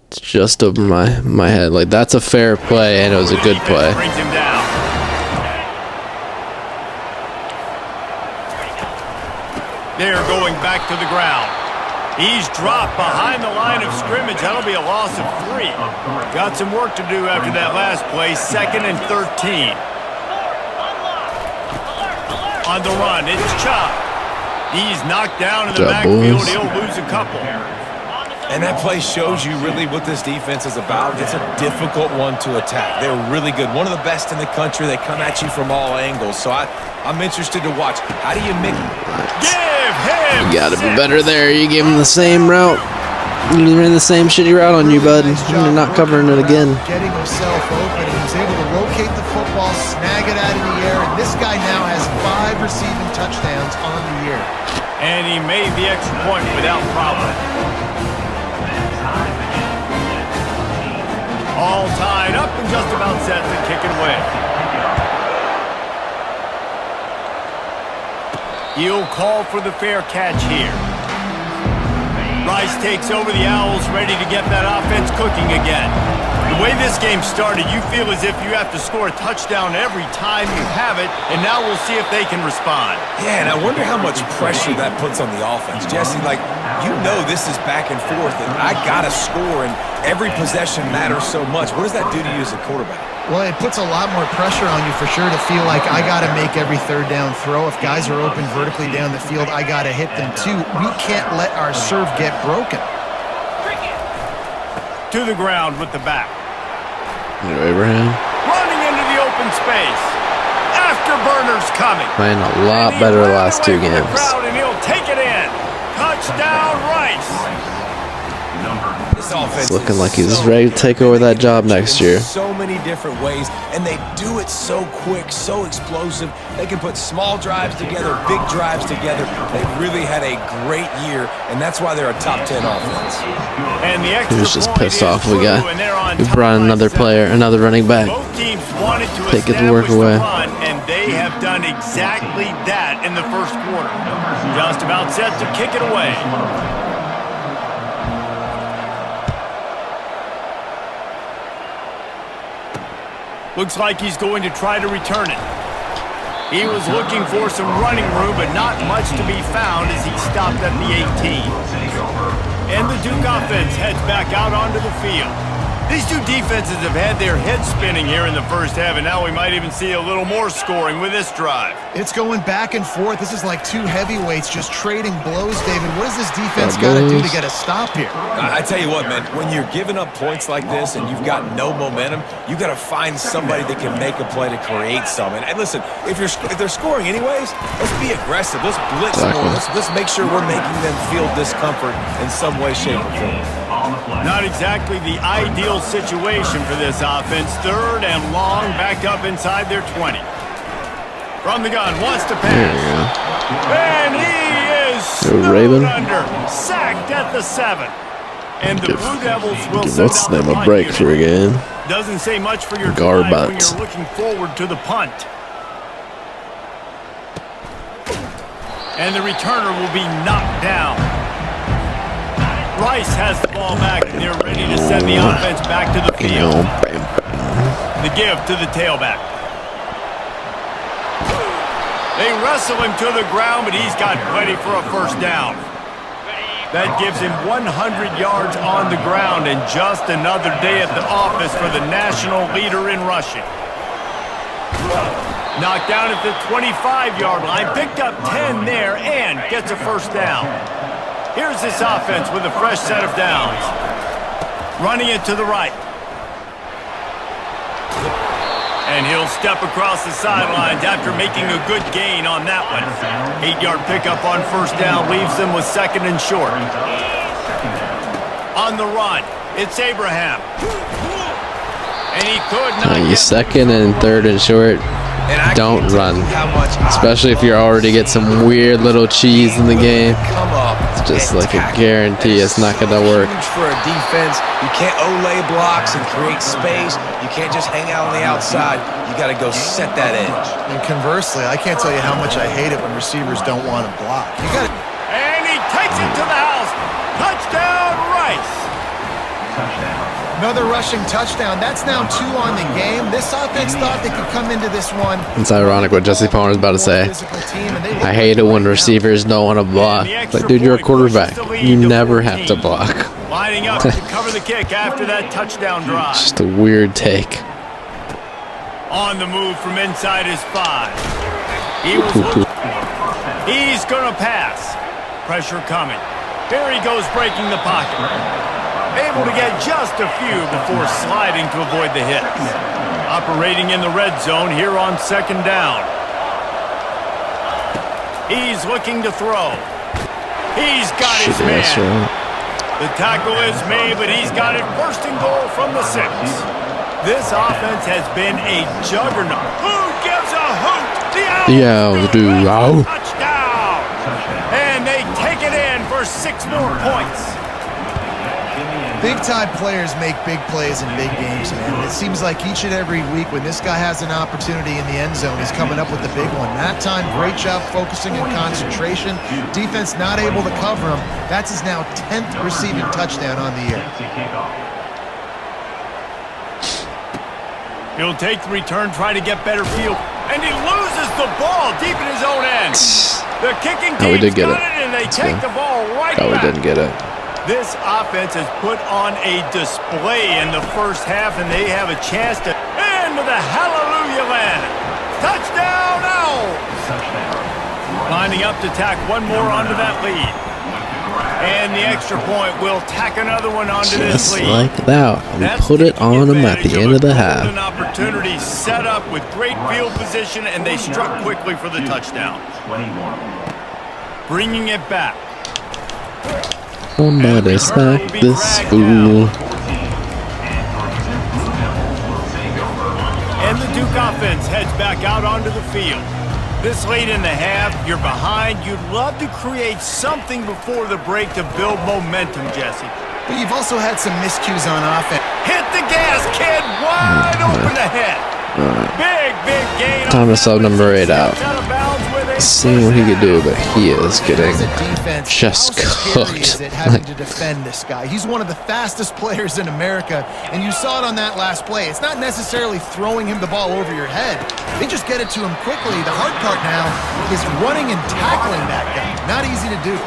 It's just over my head. Like, that's a fair play, and it was a good play. Brings him down. They're going back to the ground. He's dropped behind the line of scrimmage. That'll be a loss of 3. Got some work to do after that last play. 2nd and 13. On the run, it's Chop. He's knocked down in the backfield. Boys. He'll lose a couple. And that play shows you really what this defense is about. It's a difficult one to attack. They're really good. One of the best in the country. They come at you from all angles. So I'm interested to watch. How do you make Give him You gotta be 6. better there. You give him the same route. He ran the same shitty route on you, bud. You're not covering it again. Getting himself open. He was able to locate the football, snag it out of the air, and this guy now has 5 receiving touchdowns on the year. And he made the extra point without problem. All tied up and just about set to kick it away. He'll call for the fair catch here. Rice takes over the Owls, ready to get that offense cooking again. The way this game started, you feel as if you have to score a touchdown every time you have it, and now we'll see if they can respond. Yeah, and I wonder how much pressure that puts on the offense. Jesse, like, you know this is back and forth, and I got to score, and every possession matters so much. What does that do to you as a quarterback? Well, it puts a lot more pressure on you for sure to feel like I got to make every 3rd down throw. If guys are open vertically down the field, I got to hit them too. We can't let our serve get broken. To the ground with the back. Abraham Running into the open space. Afterburners coming. playing a lot better the last 2 games. Crowd and he'll take it in. Touchdown, Rice. This offense It's looking is like he's so ready to take over that job next year. So many different ways, and they do it so quick, so explosive. They can put small drives together, big drives together. They've really had a great year, and that's why they're a top 10 offense. And the He extra was just point pissed is off we through, got. and they're on We top brought by another 7. player, another running back. Both teams wanted to Take it to work establish away. the run, and they have done exactly that in the first quarter. Just about set to kick it away. Looks like he's going to try to return it. He was looking for some running room, but not much to be found as he stopped at the 18. And the Duke offense heads back out onto the field. These two defenses have had their heads spinning here in the first half, and now we might even see a little more scoring with this drive. It's going back and forth. This is like 2 heavyweights just trading blows, David. What does this defense got to do to get a stop here? I tell you what, man, when you're giving up points like this and you've got no momentum, you got to find somebody that can make a play to create some. And listen, if they're scoring anyways, let's be aggressive. Let's blitz more. Let's make sure we're making them feel discomfort in some way, shape, or form. Not exactly the ideal situation for this offense. 3rd and long, back up inside their 20. From the gun, wants to pass. And he is snowed under, sacked at the 7. And the Blue Devils will send What's out the the name of punt break unit. for a game? Doesn't say much for your Guard drive when butts. you're looking forward to the punt. And the returner will be knocked down. Rice has the ball back, and they're ready to send the offense back to the field. The give to the tailback. They wrestle him to the ground, but he's got plenty for a first down. That gives him 100 yards on the ground, and just another day at the office for the national leader in rushing. Knocked down at the 25-yard line, picked up 10 there, and gets a first down. Here's this offense with a fresh set of downs. Running it to the right. And he'll step across the sidelines after making a good gain on that one. 8-yard pickup on first down leaves them with 2nd and short. On the run, it's Abraham. And he could not You get 2nd and 3rd and short. Don't run. Especially if you already get some weird little cheese in the game. It's just like a guarantee it's not going to work. For a defense, you can't olay blocks and create space. You can't just hang out on the outside. You got to go set that edge. And conversely, I can't tell you how much I hate it when receivers don't want to block. You got to. And he takes it to the house. Touchdown, Rice. Touchdown. Another rushing touchdown. That's now 2 on the game. This offense thought they could come into this one. It's ironic what Jesse Palmer is about to say. I hate it when receivers don't want to block. Like, dude, you're a quarterback. You never have to block. Lining up to cover the kick after that touchdown drive. Just a weird take. On the move from inside his 5. He's going to pass. Pressure coming. There he goes, breaking the pocket. Able to get just a few before sliding to avoid the hits. Operating in the red zone here on 2nd down. He's looking to throw. He's got his man. The tackle is made, but he's got it 1st and goal from the 6. This offense has been a juggernaut. Who gives a hoot? The Owls do. Touchdown! And they take it in for 6 more points. Big-time players make big plays in big games, man. It seems like each and every week when this guy has an opportunity in the end zone, he's coming up with the big one. That time, great job focusing and concentration. Defense not able to cover him. That's his now 10th receiving touchdown on the year. He'll take the return, try to get better field, and he loses the ball deep in his own end. The kicking team's got it, and they take the ball right back. We didn't get it. This offense has put on a display in the first half, and they have a chance to into the hallelujah land. Touchdown Owls! Lining up to tack one more onto that lead. And the extra point will tack another one onto this lead. Just like that. We put it on them at the end of the half. An opportunity set up with great field position, and they struck quickly for the touchdown. Bringing it back. Somebody smack this fool. And the Duke offense heads back out onto the field. This late in the half, you're behind. You'd love to create something before the break to build momentum, Jesse. But you've also had some miscues on offense. Hit the gas, kid. Wide open ahead. Big gain. Time to sub number 8 out. Seeing what he could do, but he is getting just cooked. Having to defend this guy. He's one of the fastest players in America, and you saw it on that last play. It's not necessarily throwing him the ball over your head. They just get it to him quickly. The hard part now is running and tackling that guy. Not easy to do.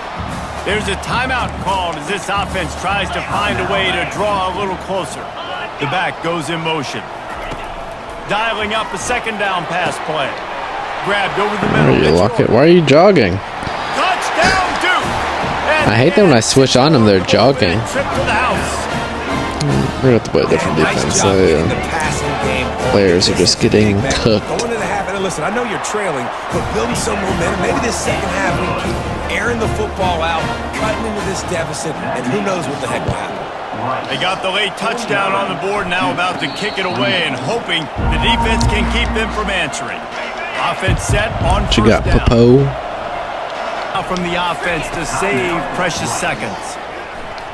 There's a timeout called as this offense tries to find a way to draw a little closer. The back goes in motion. Dialing up a 2nd down pass play. Grabbed over the middle. Why are you locking? Why are you jogging? Touchdown, Duke! I hate that when I switch on them, they're jogging. Trip to the house. We're going to have to play a different defense. Players are just getting cooked. Going into the half, and listen, I know you're trailing, but building some momentum. Maybe this 2nd half we keep airing the football out, cutting into this deficit, and who knows what the heck will happen. They got the late touchdown on the board, now about to kick it away and hoping the defense can keep them from answering. Offense set on What you got, first down. Popo? From the offense to save precious seconds.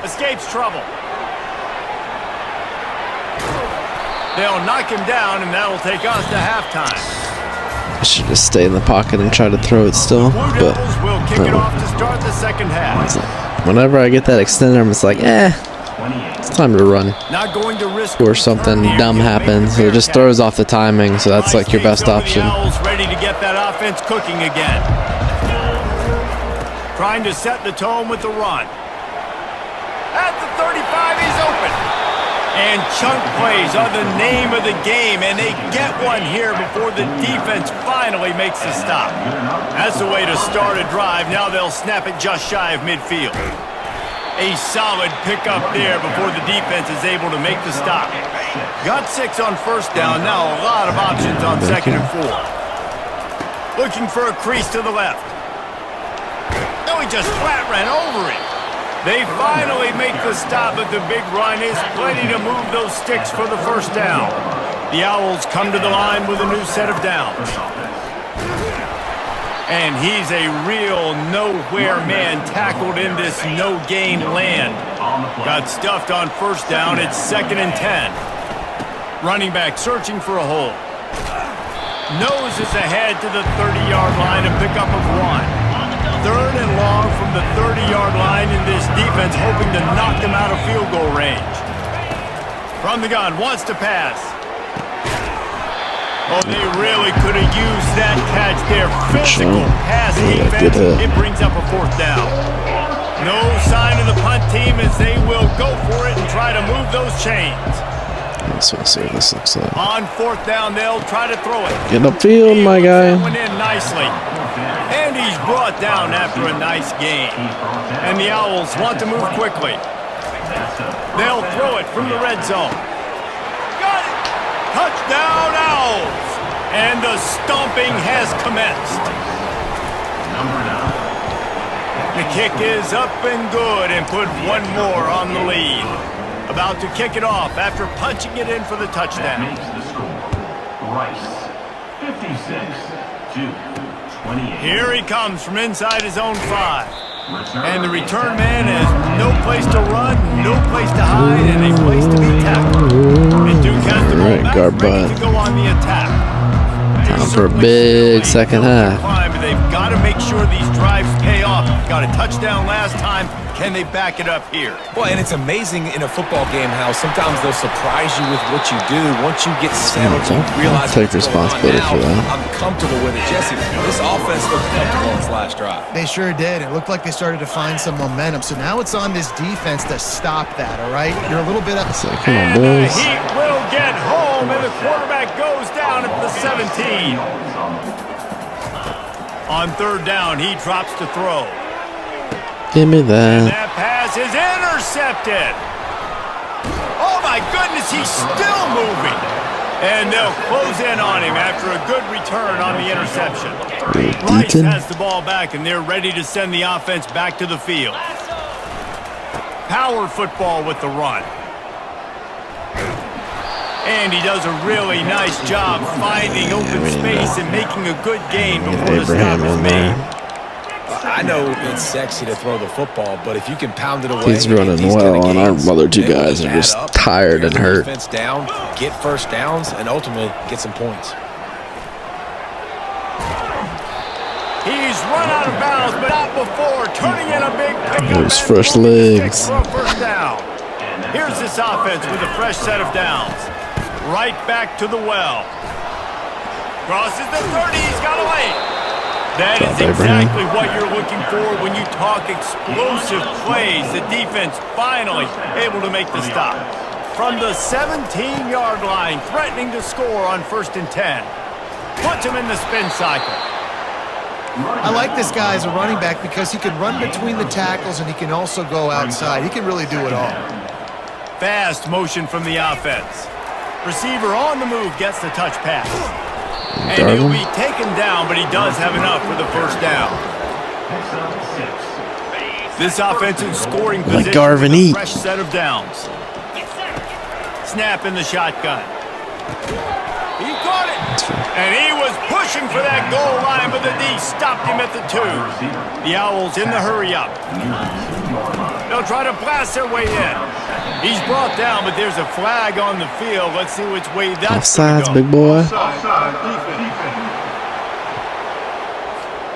Escapes trouble. They'll knock him down, and that'll take us to halftime. I should just stay in the pocket and try to throw it still. Blue But Devils will kick it off to start the 2nd half. whenever I get that extender, I'm just like, it's time to run. Not going to risk Or something dumb happens. So it just throws off the timing, so that's like your best option. The Owls ready to get that offense cooking again. Trying to set the tone with the run. At the 35, he's open. And chunk plays are the name of the game, and they get one here before the defense finally makes the stop. That's the way to start a drive. Now they'll snap it just shy of midfield. A solid pickup there before the defense is able to make the stop. Got 6 on 1st down. Now a lot of options on 2nd and 4. Looking for a crease to the left. No, he just flat ran over it. They finally make the stop, but the big run is plenty to move those sticks for the 1st down. The Owls come to the line with a new set of downs. And he's a real nowhere man tackled in this no-gain land. Got stuffed on 1st down. It's 2nd and 10. Running back searching for a hole. Noses ahead to the 30-yard line, a pickup of 1. 3rd and long from the 30-yard line, in this defense hoping to knock them out of field goal range. From the gun, wants to pass. Oh, they really could have used that catch there. Physical pass defense. It brings up a 4th down. No sign of the punt team as they will go for it and try to move those chains. Let's see what this looks like. On 4th down, they'll try to throw it. Get upfield, my guy. Went in nicely. And he's brought down after a nice game. And the Owls want to move quickly. They'll throw it from the red zone. Got it! Touchdown, Owls! And the stomping has commenced. The kick is up and good and put one more on the lead. About to kick it off after punching it in for the touchdown. Makes the score. Rice, 56-28. Here he comes from inside his own 5. And the return man has no place to run, no place to hide, and a place to be tackled. And Duke has the ball back, ready to go on the attack. Time for a big second half. They've got to make sure these drives pay off. Got a touchdown last time. Can they back it up here? Well, and it's amazing in a football game how sometimes they'll surprise you with what you do. Once you get settled, you realize I'll take responsibility for that. I'm comfortable with it. Jesse, this offense looked comfortable in its last drive. They sure did. It looked like they started to find some momentum. So now it's on this defense to stop that, all right? You're a little bit up. So, come on, And the boys. Heat will get home, and the quarterback goes down at the 17. On 3rd down, he drops to throw. Give me And that. that pass is intercepted. Oh, my goodness, he's still moving. And they'll close in on him after a good return on the interception. Rice has the ball back, and they're ready to send the offense back to the field. Power football with the run. And he does a really nice job finding open space and making a good gain before the stop is made. I know it's sexy to throw the football, but if you can pound it away, He's running well, and our other 2 guys are just tired and hurt. Defense down, get first downs, and ultimately get some points. He's run out of bounds, but not before turning in a big pickup. Those fresh legs. For a 1st down. Here's this offense with a fresh set of downs. Right back to the well. Crosses the 30. He's got a lane. That is exactly what you're looking for when you talk explosive plays. The defense finally able to make the stop. From the 17-yard line, threatening to score on 1st and 10. Puts him in the spin cycle. I like this guy as a running back because he can run between the tackles and he can also go outside. He can really do it all. Fast motion from the offense. Receiver on the move gets the touch pass. And he'll be taken down, but he does have enough for the 1st down. This offense in scoring position with a fresh set of downs. Snap in the shotgun. He caught it. And he was pushing for that goal line, but the D stopped him at the 2. The Owls in the hurry up. They'll try to blast their way in. He's brought down, but there's a flag on the field. Let's see which way that's going to go. Offsides, big boy.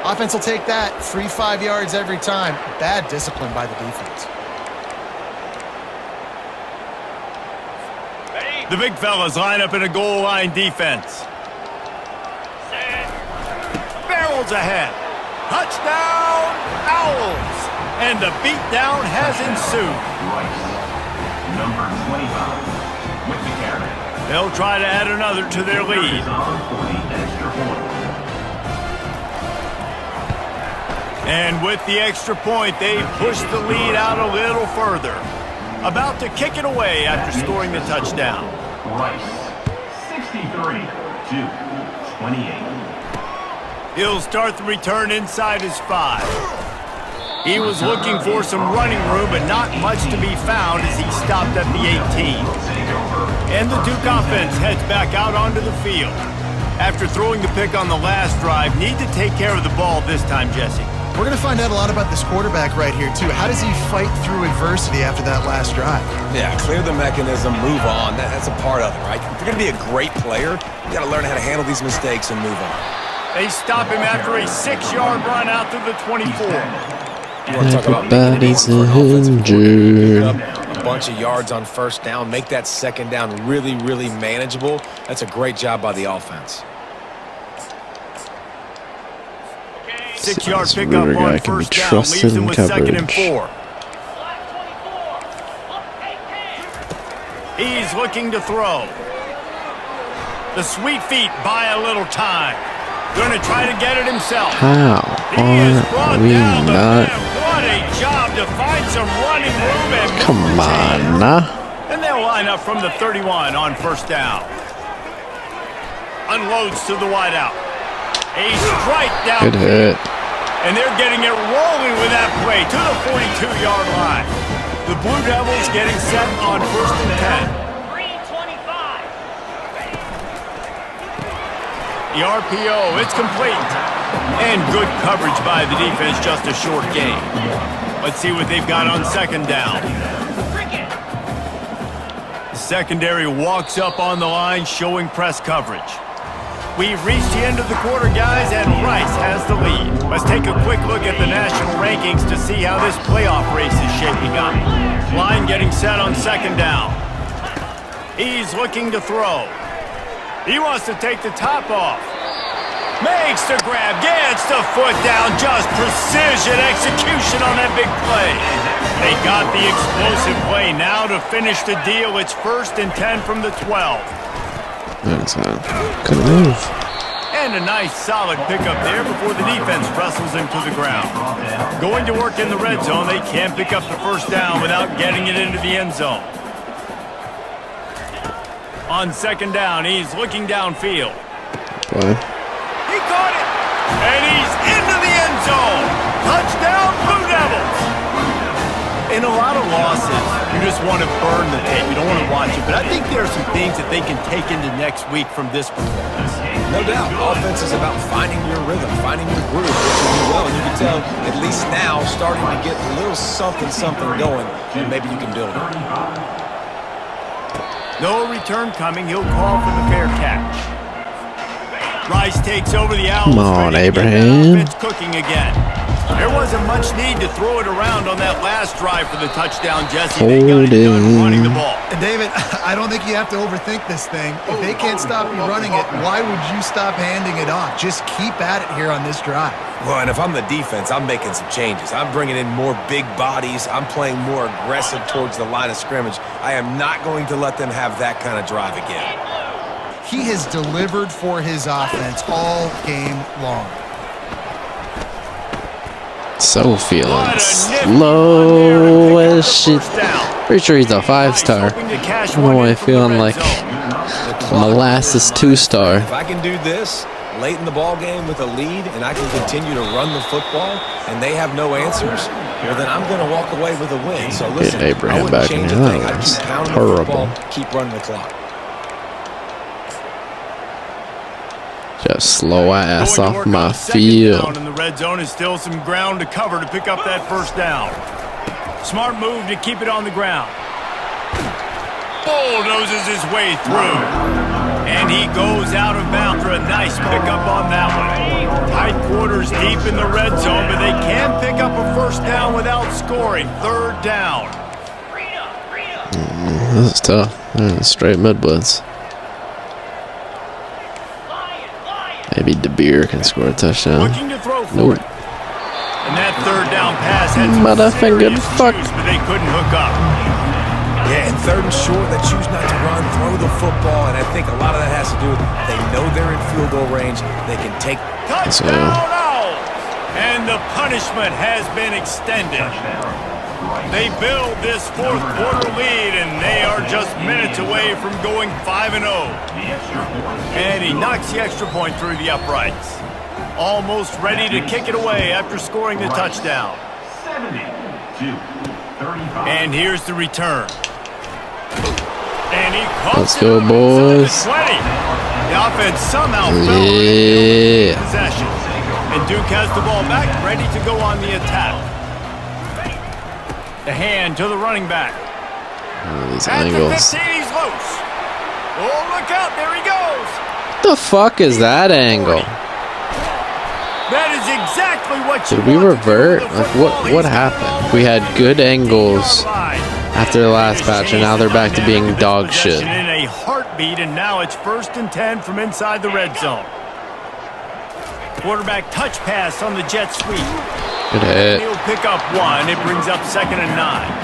Offense will take that. Free 5 yards every time. Bad discipline by the defense. The big fellas line up in a goal line defense. Barrels ahead. Touchdown, Owls. And the beatdown has ensued. Number 25 with the carry. They'll try to add another to their lead. And with the extra point, they push the lead out a little further. About to kick it away after scoring the touchdown. Rice, 63-28. He'll start the return inside his 5. He was looking for some running room, but not much to be found as he stopped at the 18. And the Duke offense heads back out onto the field. After throwing the pick on the last drive, need to take care of the ball this time, Jesse. We're going to find out a lot about this quarterback right here, too. How does he fight through adversity after that last drive? Yeah, clear the mechanism, move on. That's a part of it, right? If you're going to be a great player, you got to learn how to handle these mistakes and move on. They stop him after a 6-yard run out to the 24. Everybody's injured. bunch of yards on first down, make that second down really, really manageable. That's a great job by the offense. 6-yard This pickup Ruger on guy can be first down. trusted Leaves them in with 2nd and coverage. 4. He's looking to throw. The sweet feet buy a little time. Going to try to get it himself. How He is brought are we down, but not? man, what a job to find some running room and move Come the on, chains. nah. And they'll line up from the 31 on first down. Unloads to the wideout. A strike down. Good hit. And they're getting it rolling with that play to the 42-yard line. The Blue Devils getting set on 1st and 10. The RPO, it's complete. And good coverage by the defense, just a short gain. Let's see what they've got on 2nd down. The secondary walks up on the line, showing press coverage. We've reached the end of the quarter, guys, and Rice has the lead. Let's take a quick look at the national rankings to see how this playoff race is shaping up. Line getting set on 2nd down. He's looking to throw. He wants to take the top off. Makes the grab, gets the foot down, just precision execution on that big play. They got the explosive play now to finish the deal. It's 1st and 10 from the 12. That's couldn't move. And a nice solid pickup there before the defense wrestles him to the ground. Going to work in the red zone, they can't pick up the first down without getting it into the end zone. On 2nd down, he's looking downfield. What? He caught it! And he's into the end zone! Touchdown, Blue Devils! In a lot of losses, you just want to burn the tape. You don't want to watch it. But I think there are some things that they can take into next week from this performance. No doubt. Offense is about finding your rhythm, finding your groove, which you do well. And you can tell, at least now, starting to get a little something going, and maybe you can build it. No return coming. He'll call for the fair catch. Rice takes over the Owls. Come on, ready to get that Abraham. offense cooking again. There wasn't much need to throw it around on that last drive for the touchdown, Jesse. They got it done running the ball. And David, I don't think you have to overthink this thing. If they can't stop you running it, why would you stop handing it off? Just keep at it here on this drive. Well, and if I'm the defense, I'm making some changes. I'm bringing in more big bodies. I'm playing more aggressive towards the line of scrimmage. I am not going to let them have that kind of drive again. He has delivered for his offense all game long. So feeling slow as shit. Pretty sure he's a 5-star. I don't know why I'm feeling like molasses 2-star. If I can do this late in the ball game with a lead and I can continue to run the football and they have no answers, well, then I'm going to walk away with a win. So listen, Get Abraham I wouldn't back in change here. a thing. That I'd was keep pounding the horrible. football, keep running the clock. Just slow ass Going to off work my on 2nd field. down in the red zone is still some ground to cover to pick up that first down. Smart move to keep it on the ground. Bulldozes his way through. And he goes out of bounds for a nice pickup on that one. Tight quarters deep in the red zone, but they can pick up a first down without scoring. 3rd down. This is tough. Straight mid blitz. Maybe De Beer can score a touchdown. Looking to throw for Nope. it. And that 3rd down pass had some Motherfucking serious fuck. juice, but they couldn't hook up. Yeah, and 3rd and short, they choose not to run, throw the football, and I think a lot of that has to do with they know they're in field goal range. They can take. Touchdown Owls! And the punishment has been extended. They build this 4th quarter lead, and they are just minutes away from going 5-0. And he knocks the extra point through the uprights. Almost ready to kick it away after scoring the touchdown. 72-35. And here's the return. And he caught Let's go, boys. 20. The offense somehow fell Yeah. possession. And Duke has the ball back, ready to go on the attack. The hand to the running back. These At the angles. 15, he's loose. Oh, look out, there he goes. The fuck is that angle? That is exactly what you Did we want to do revert? with the Like football. what He's happened? got We had good 15-yard angles. line. After the last patch, and now they're back to being dog shit. In a heartbeat, and now it's 1st and 10 from inside the red zone. Quarterback touch pass on the jet sweep. Good hit. He'll pick up 1. It brings up 2nd and 9.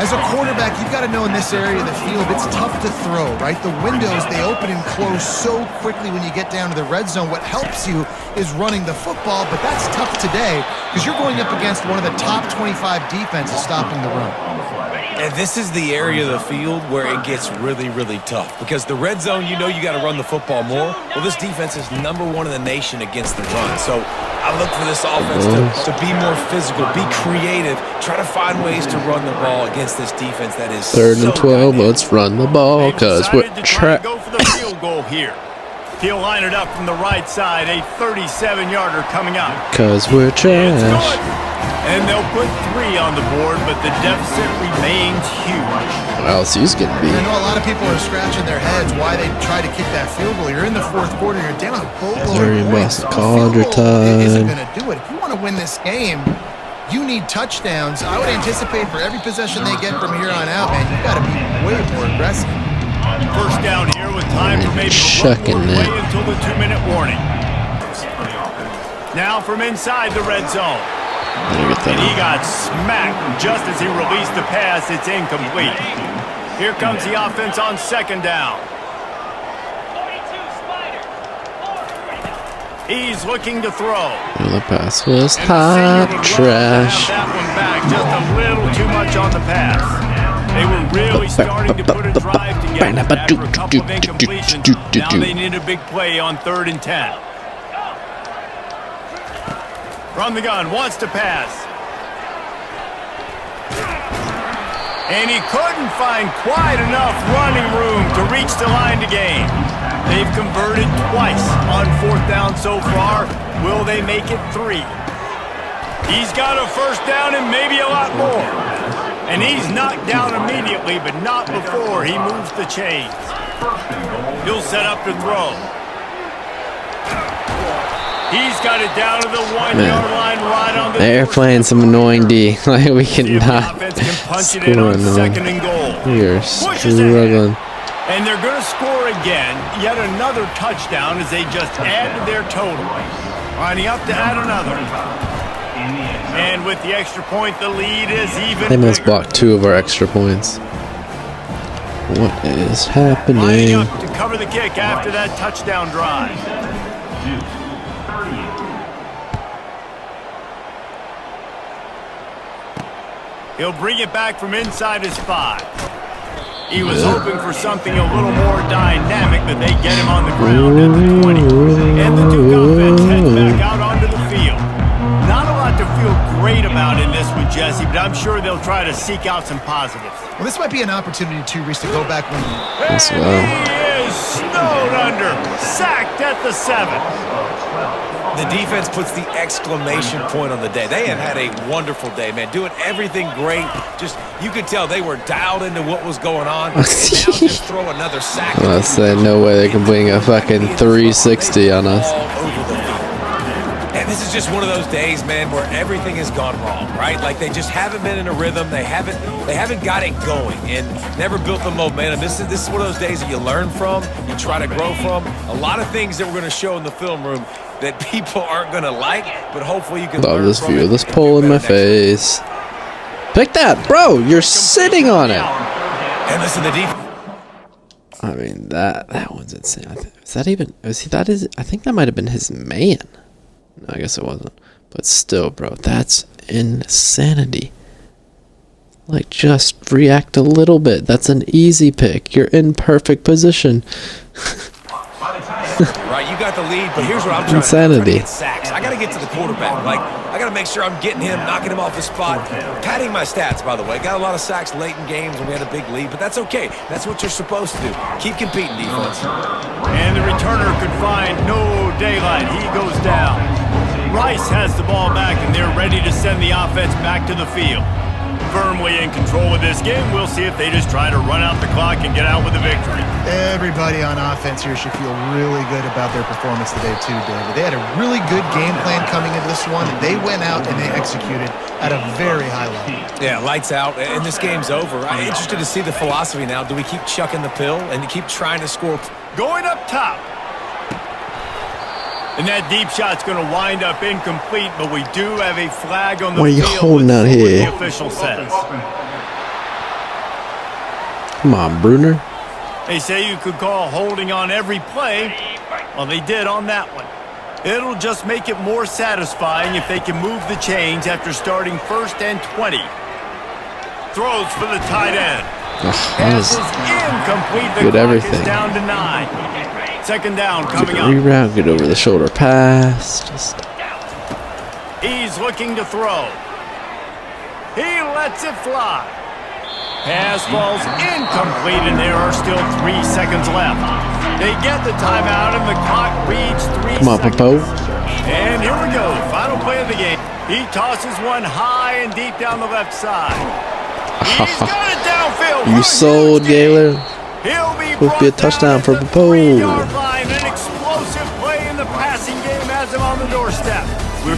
As a quarterback, you've got to know in this area of the field, it's tough to throw, right? The windows, they open and close so quickly when you get down to the red zone. What helps you is running the football, but that's tough today because you're going up against one of the top 25 defenses stopping the run. And this is the area of the field where it gets really, really tough because the red zone, you know you got to run the football more. Well, this defense is #1 in the nation against the run. So I look for this offense to be more physical, be creative, try to find ways to run the ball against this defense that is 3rd and 12, let's run the ball because we're trapped. Go for the field goal here. He'll line it up from the right side, a 37-yarder coming up. Because we're trash. And they'll put 3 on the board, but the deficit remains huge. LSU's getting beat. I know a lot of people are scratching their heads why they try to kick that field goal. You're in the 4th quarter. You're down a boatload Missouri of points. must call your Isn't time. going to do it. If you want to win this game, you need touchdowns. I would anticipate for every possession they get from here on out, man, you got to be way more aggressive. 1st down here with time for maybe Shucking one more it. play until the 2-minute warning. Now from inside the red zone. And he got smacked just as he released the pass. It's incomplete. Here comes the offense on 2nd down. He's looking to throw. And the pass was And the senior hot would love to trash. have that one back. Just a little too much on the pass. They were really starting to put a drive together after a couple of incompletions. Now they need a big play on 3rd and 10. From the gun, wants to pass. And he couldn't find quite enough running room to reach the line to gain. They've converted twice on 4th down so far. Will they make it 3? He's got a 1st down and maybe a lot more. And he's knocked down immediately, but not before he moves the chains. He'll set up to throw. He's got it down to the 1-yard line right on the They're playing some annoying D. Like, we See if the cannot offense can punch it score in on on 2nd them. and goal. We are Pushes ahead. struggling. And they're going to score again. Yet another touchdown as they just add to their total. Lining up to add another. And with the extra point, the lead is even They must bigger. block 2 of our extra points. What is Lining happening? up to cover the kick after that touchdown drive. He'll bring it back from inside his 5. He was hoping for something a little more dynamic, but they get him on the ground at the 20. And the Duke offense heads back out onto the field. Not a lot to feel great about in this one, Jesse, but I'm sure they'll try to seek out some positives. Well, this might be an opportunity, too, Reese, to go back when As And well. he is snowed under, sacked at the 7. The defense puts the exclamation point on the day. They have had a wonderful day, man. Doing everything great. Just, you could tell they were dialed into what was going on. Now just throw another sack. I said no way they can bring a fucking 360 on us. All over the field. And this is just one of those days, man, where everything has gone wrong, right? Like they just haven't been in a rhythm. They haven't got it going and never built the momentum. This is one of those days that you learn from, you try to grow from. A lot of things that we're going to show in the film room that people aren't going to like, but hopefully you can Love learn this from view. it This and pole do in my better next face. time. Pick that, bro. You're sitting on it. And listen, the defense. I mean that one's insane. Is that even? Is he? That is. I think that might have been his man. No, I guess it wasn't. But still, bro, that's insanity. Like, just react a little bit. That's an easy pick. You're in perfect position. Right, you got the lead, but here's what I'm trying Insanity. to get sacks. I got to get to the quarterback. Like, I got to make sure I'm getting him, knocking him off his spot. Padding my stats, by the way. Got a lot of sacks late in games when we had a big lead, but that's okay. That's what you're supposed to do. Keep competing, defense. And the returner could find no daylight. He goes down. Rice has the ball back, and they're ready to send the offense back to the field. firmly in control of this game. We'll see if they just try to run out the clock and get out with a victory. Everybody on offense here should feel really good about their performance today too, David. They had a really good game plan coming into this one, and they went out and they executed at a very high level. Yeah, lights out, and this game's over. I'm interested to see the philosophy now. Do we keep chucking the pill and keep trying to score? Going up top. And that deep shot's going to wind up incomplete, but we do have a flag on the What are you field. holding out here? The official says. Come on, Bruner. They say you could call holding on every play. Well, they did on that one. It'll just make it more satisfying if they can move the chains after starting 1st and 20. Throws for the tight end. That was Incomplete. The good clock everything. is down to 9. 2nd down coming up. reroute, good over the shoulder pass. Just He's looking to throw. He lets it fly. Pass falls incomplete, and there are still 3 seconds left. They get the timeout, and the clock reads 3 come on, seconds. Popo. And here we go, final play of the game. He tosses one high and deep down the left side. He's got it downfield. You sold, Gaylor. He'll be Would be a brought touchdown down for at the Popo. 3-yard line. An explosive play in the passing game has him on the doorstep. We're